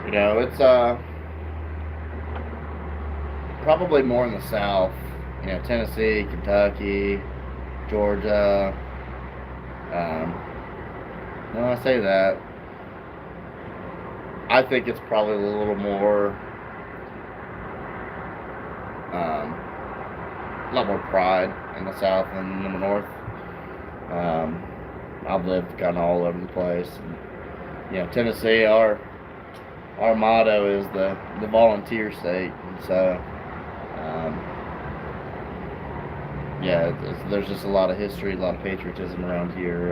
You know, it's probably more in the South. You know, Tennessee, Kentucky, Georgia. When I say that, I think it's probably a little more, a lot more pride in the South than in the North. I've lived kind of all over the place. And, you know, Tennessee, our motto is the volunteer state, and so yeah, there's just a lot of history, a lot of patriotism around here,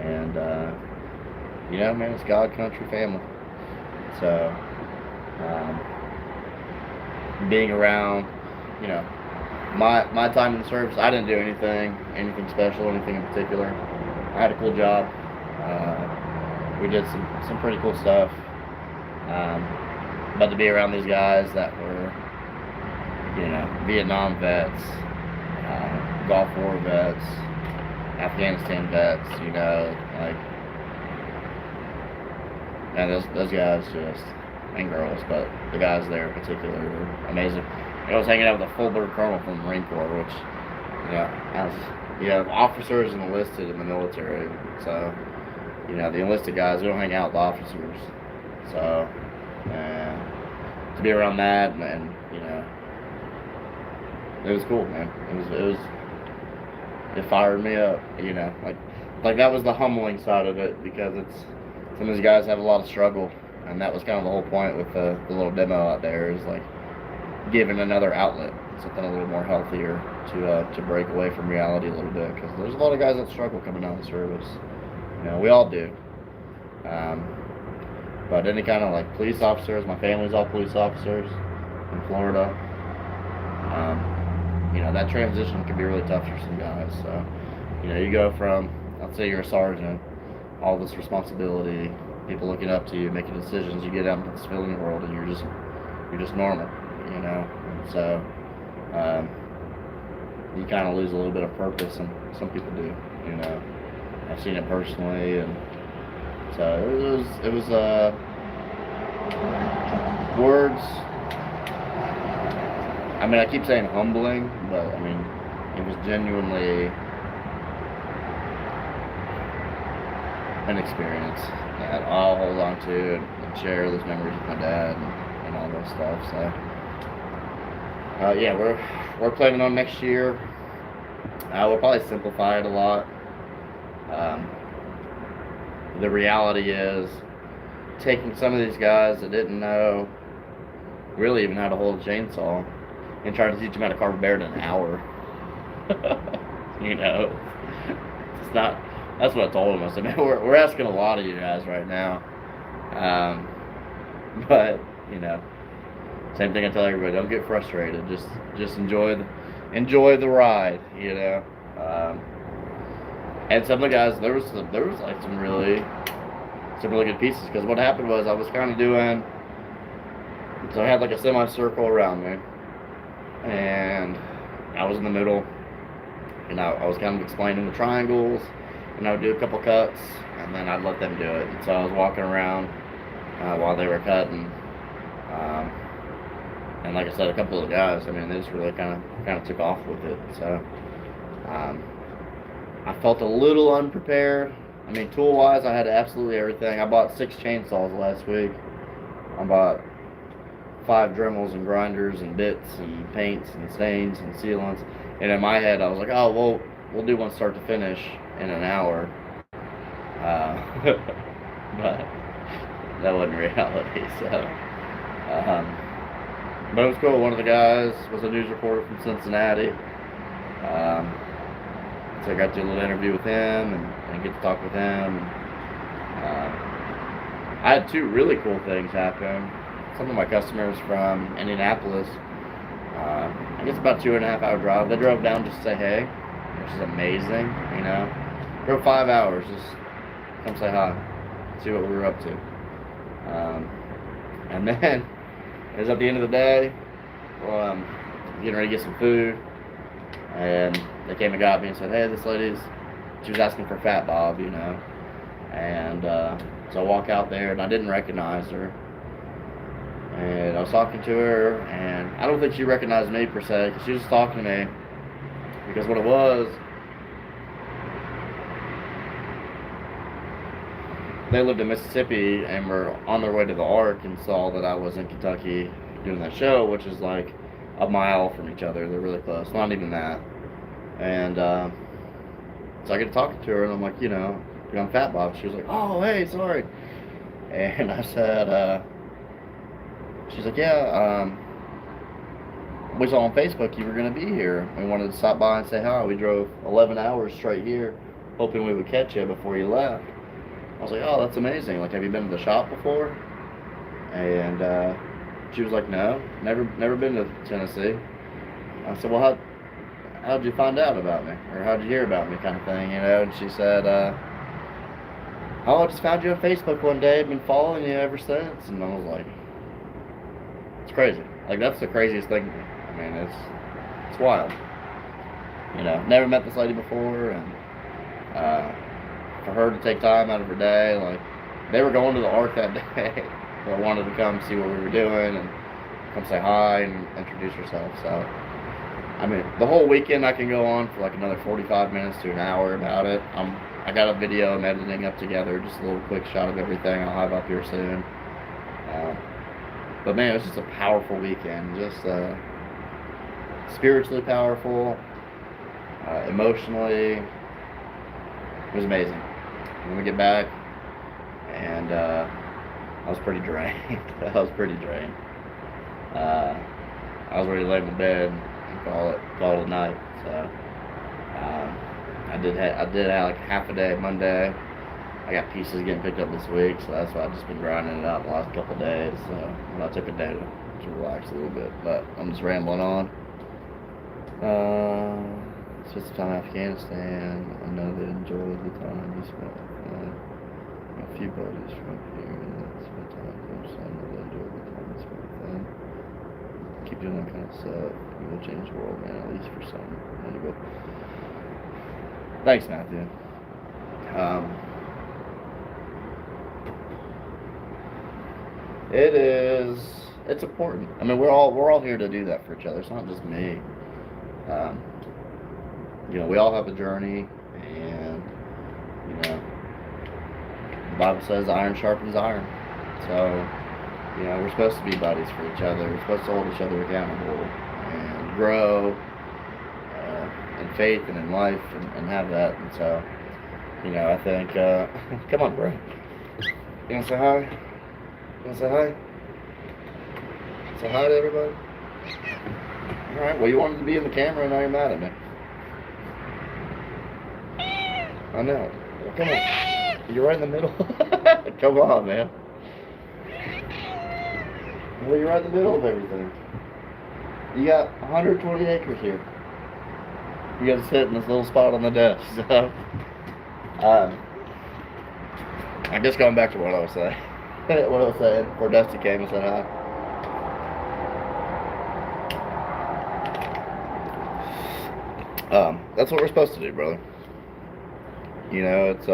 and you know, man, it's God, country, family. So being around, you know, my time in the service, I didn't do anything special, anything in particular. I had a cool job. We did some pretty cool stuff. But to be around these guys that were, you know, Vietnam vets, Gulf War vets, Afghanistan vets, you know, like, man, those guys just, and girls, but the guys there in particular were amazing. I was hanging out with a full-bird colonel from the Marine Corps, which, you know, you have officers and enlisted in the military, so, you know, the enlisted guys, we don't hang out with officers, so, to be around that, and you know, it was cool, man. It fired me up, you know, like that was the humbling side of it, because some of these guys have a lot of struggle, and that was kind of the whole point with the little demo out there, is like giving another outlet, something a little more healthier to break away from reality a little bit, because there's a lot of guys that struggle coming out of the service. You know, we all do. But any kind of like police officers, my family's all police officers in Florida. You know, that transition can be really tough for some guys. So, you know, you go from, let's say you're a sergeant, all this responsibility, people looking up to you, making decisions. You get out into the civilian world, and you're just normal, you know. And so, you kind of lose a little bit of purpose, and some people do. You know, I've seen it personally, and so it was words. I mean, I keep saying humbling, but I mean, it was genuinely an experience that I'll hold on to and share those memories with my dad and all that stuff. So, yeah, we're planning on next year. We'll probably simplify it a lot. The reality is, taking some of these guys that didn't know really even how to hold a chainsaw and trying to teach them how to carve a bear in an hour. You know, it's not. That's what I told them. I said, man, we're asking a lot of you guys right now. But you know, same thing I tell everybody: don't get frustrated. Just enjoy the ride. You know. And some of the guys, there was like some really good pieces, because what happened was I was kind of doing, so I had like a semicircle around me, and I was in the middle, and I was kind of explaining the triangles, and I would do a couple cuts, and then I'd let them do it. And so I was walking around while they were cutting, and like I said, a couple of the guys, I mean, they just really kind of took off with it. So I felt a little unprepared. I mean, tool-wise, I had absolutely everything. I bought 6 chainsaws last week. I bought 5 Dremels and grinders and bits and paints and stains and sealants. And in my head, I was like, oh, well, we'll do one start to finish in an hour. But that wasn't reality. So, but it was cool. One of the guys was a news reporter from Cincinnati. So I got to do a little interview with him and get to talk with him. I had 2 really cool things happen. Some of my customers from Indianapolis, I guess about 2.5 hour drive, they drove down just to say hey, which is amazing, you know. Drove 5 hours, just come say hi, see what we were up to. And then, it was at the end of the day, well, getting ready to get some food, and they came and got me and said, hey, this lady's, she was asking for Fatbob, you know. And so I walk out there, and I didn't recognize her. And I was talking to her, and I don't think she recognized me per se, because she was just talking to me. Because what it was, they lived in Mississippi and were on their way to the Ark and saw that I was in Kentucky doing that show, which is like a mile from each other. They're really close, not even that. And so I get to talking to her, and I'm like, I'm Fatbobs. She was like, oh, hey, sorry. And I said, she's like, yeah, we saw on Facebook you were going to be here. We wanted to stop by and say hi. We drove 11 hours straight here, hoping we would catch you before you left. I was like, oh, that's amazing. Like, have you been to the shop before? And she was like, no, never been to Tennessee. I said, well, how'd you find out about me? Or how'd you hear about me, kind of thing, And she said, oh, I just found you on Facebook one day. I've been following you ever since. And I was like, it's crazy. Like, that's the craziest thing. I mean, it's wild. Never met this lady before, and for her to take time out of her day, like, they were going to the Ark that day. So I wanted to come see what we were doing and come say hi and introduce herself. So, I mean, the whole weekend I can go on for like another 45 minutes to an hour about it. I got a video I'm editing up together, just a little quick shot of everything I'll have up here soon. But man, it was just a powerful weekend. Just spiritually powerful, emotionally. It was amazing. When we get back, and I was pretty drained. I was ready to lay in the bed and call it a night. So I did have like half a day Monday. I got pieces getting picked up this week, so that's why I've just been grinding it out the last couple of days. So I took a day to relax a little bit, but I'm just rambling on. Spent some time in Afghanistan. I know they enjoyed the time you spent with a few buddies from here, and spent time with them, so I know they enjoyed the time you spent with them. Keep doing that kind of stuff. You will change the world, man, at least for some. Anyway. Thanks, Matthew. It's important. I mean, we're all here to do that for each other. It's not just me. We all have a journey, and the Bible says iron sharpens iron. So, we're supposed to be buddies for each other. We're supposed to hold each other accountable and grow in faith and in life and have that. And so, I think, come on, bro. You want to say hi? You want to say hi? Say hi to everybody? Alright, well, you wanted to be in the camera, and now you're mad at me. I know. Well, come on. You're right in the middle. Come on, man. Well, you're right in the middle of everything. You got 120 acres here. You got to sit in this little spot on the desk. So, I guess going back to what I was saying. Before Dusty came and said hi. That's what we're supposed to do, brother. It's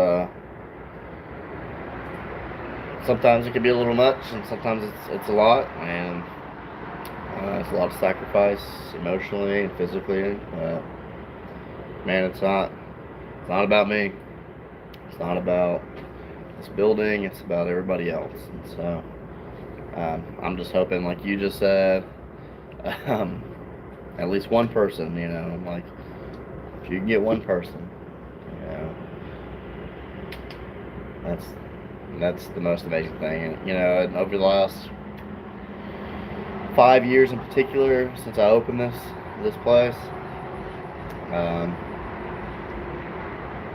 sometimes it can be a little much, and sometimes it's a lot, and it's a lot of sacrifice emotionally and physically. Man, it's not about me. It's not about this building. It's about everybody else. And so I'm just hoping, like you just said, at least one person. I'm like, if you can get one person, that's the most amazing thing. And over the last 5 years in particular, since I opened this place,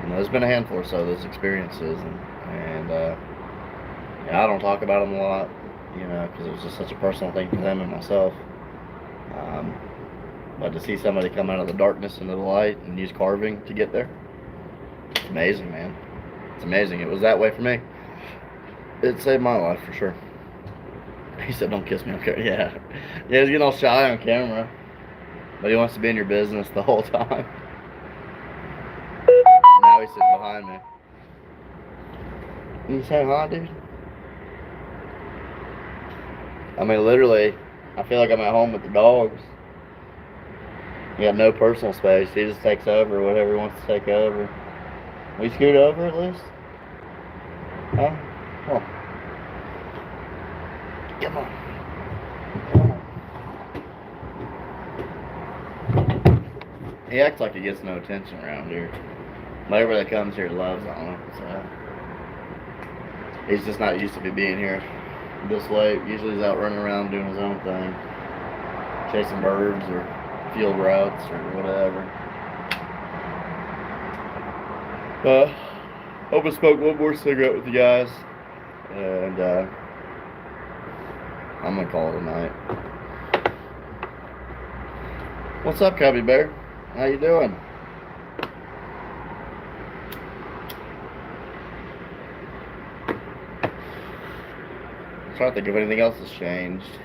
there's been a handful or so of those experiences, and I don't talk about them a lot, because it was just such a personal thing for them and myself. But to see somebody come out of the darkness into the light and use carving to get there, it's amazing, man. It's amazing. It was that way for me. It saved my life for sure. He said, "Don't kiss me." Okay, yeah. He's getting all shy on camera, but he wants to be in your business the whole time. Now he's sitting behind me. You say hi, dude? I mean, literally, I feel like I'm at home with the dogs. You got no personal space. He just takes over whatever he wants to take over. Will you scoot over at least? Huh? Come on. Come on. He acts like he gets no attention around here. But everybody that comes here loves on him, so he's just not used to me being here this late. Usually he's out running around doing his own thing, chasing birds or field routes or whatever. Hope I smoke one more cigarette with you guys, and I'm gonna call it a night. What's up, Cubby Bear? How you doing? I'm trying to think if anything else has changed.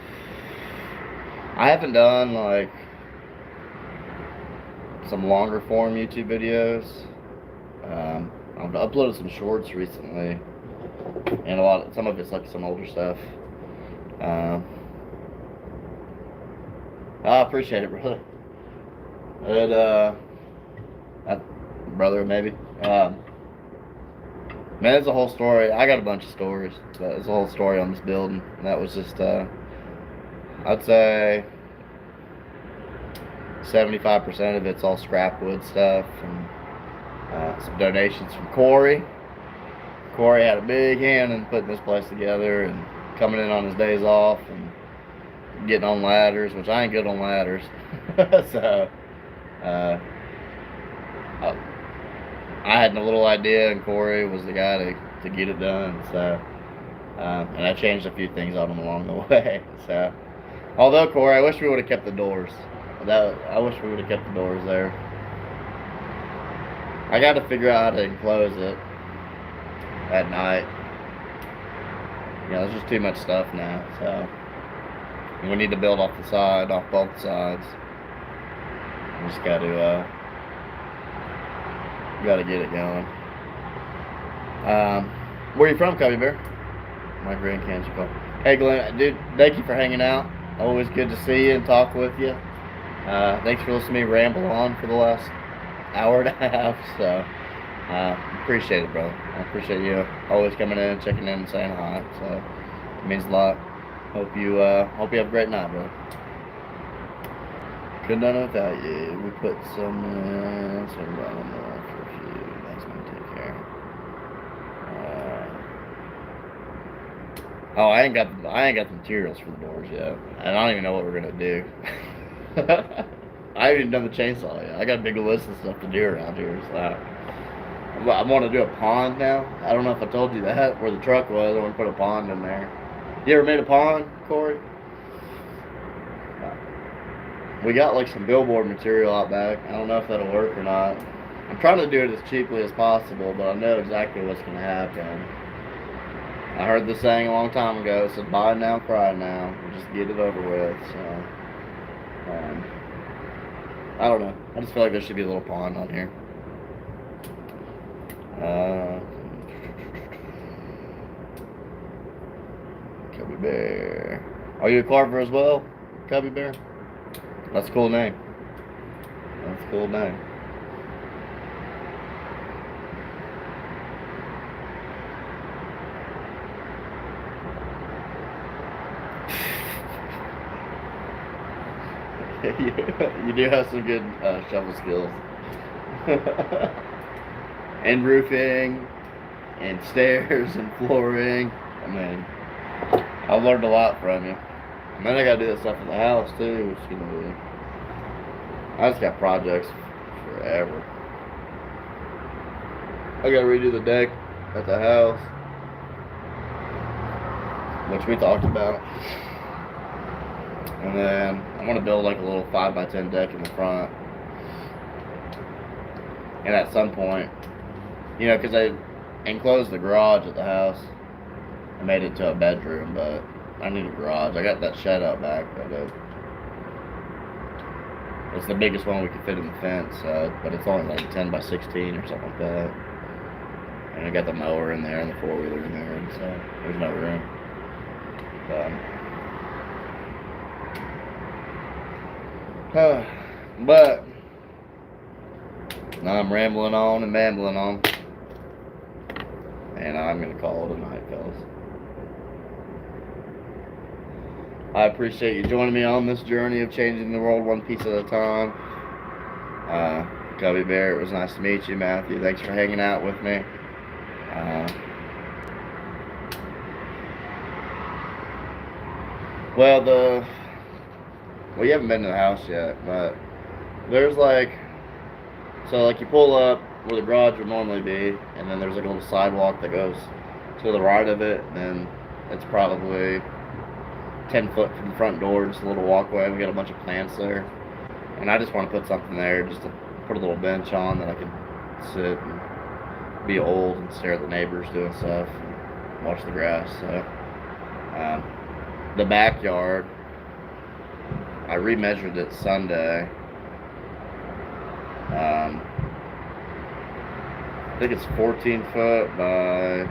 I haven't done like some longer form YouTube videos. I've uploaded some shorts recently, and some of it's like some older stuff. I appreciate it, brother. And brother, maybe. Man, it's a whole story. I got a bunch of stories, but it's a whole story on this building. And that was just, I'd say 75% of it's all scrap wood stuff and some donations from Corey. Corey had a big hand in putting this place together and coming in on his days off and getting on ladders, which I ain't good on ladders. So, I had a little idea, and Corey was the guy to get it done. So, and I changed a few things on him along the way. So, although Corey, I wish we would have kept the doors. I wish we would have kept the doors there. I got to figure out how to enclose it at night. You know, there's just too much stuff now. So, we need to build off both sides. We just got to get it going. Where you from, Cubby Bear? My Grand Cancer Call. Hey, Glenn, dude, thank you for hanging out. Always good to see you and talk with you. Thanks for listening to me ramble on for the last hour and a half. So, appreciate it, bro. I appreciate you always coming in, checking in, and saying hi. So, it means a lot. Hope you have a great night, bro. Couldn't done it without you. We put some more for a few. That's gonna take care. Oh, I ain't got the materials for the doors yet, and I don't even know what we're gonna do. I haven't even done the chainsaw yet. I got a big list of stuff to do around here. So I want to do a pond now. I don't know if I told you that where the truck was. I want to put a pond in there. You ever made a pond, Corey? We got like some billboard material out back. I don't know if that'll work or not. I'm trying to do it as cheaply as possible, but I know exactly what's going to happen. I heard this saying a long time ago. It said, buy now, cry now. Just get it over with. So, I don't know. I just feel like there should be a little pond on here. Cubby Bear. Are you a carver as well, Cubby Bear? That's a cool name. That's a cool name. You do have some good shovel skills. And roofing, and stairs, and flooring. I mean, I've learned a lot from you. And then I gotta do that stuff in the house too, which is gonna be. I just got projects forever. I gotta redo the deck at the house, which we talked about. And then I want to build like a little 5x10 deck in the front. And at some point, you know, because I enclosed the garage at the house. I made it to a bedroom, but I need a garage. I got that shed out back, but it's the biggest one we could fit in the fence, but it's only like 10 by 16 or something like that. And I got the mower in there and the 4-wheeler in there, and so there's no room. But now I'm rambling on and mambling on, and I'm gonna call it a night, fellas. I appreciate you joining me on this journey of changing the world one piece at a time. Cubby Bear, it was nice to meet you. Matthew, thanks for hanging out with me. Well, you haven't been to the house yet, but there's like you pull up where the garage would normally be, and then there's like a little sidewalk that goes to the right of it, and then it's probably 10 foot from the front door, just a little walkway. We got a bunch of plants there, and I just want to put something there, just to put a little bench on that I can sit and be old and stare at the neighbors doing stuff and watch the grass. So the backyard, I remeasured it Sunday. I think it's 14 foot by,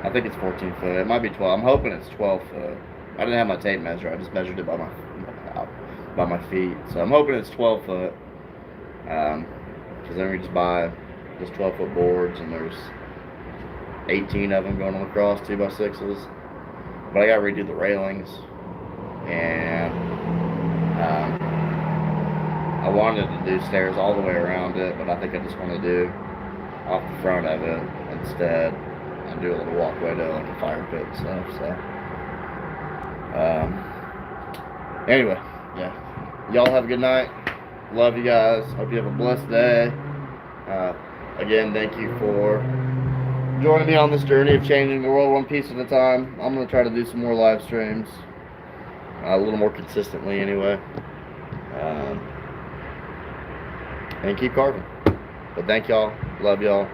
I think it's 14 foot. It might be 12. I'm hoping it's 12 foot. I didn't have my tape measure. I just measured it by my feet. So I'm hoping it's 12 foot. Because then we just buy just 12 foot boards, and there's 18 of them going across 2x6s. But I got to redo the railings, and I wanted to do stairs all the way around it, but I think I just want to do off the front of it instead, and do a little walkway to like a fire pit and stuff. So anyway, yeah, y'all have a good night. Love you guys. Hope you have a blessed day. Again, thank you for joining me on this journey of changing the world one piece at a time. I'm going to try to do some more live streams, a little more consistently anyway, and keep carving. But thank y'all. Love y'all.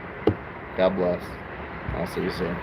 God bless. I'll see you soon.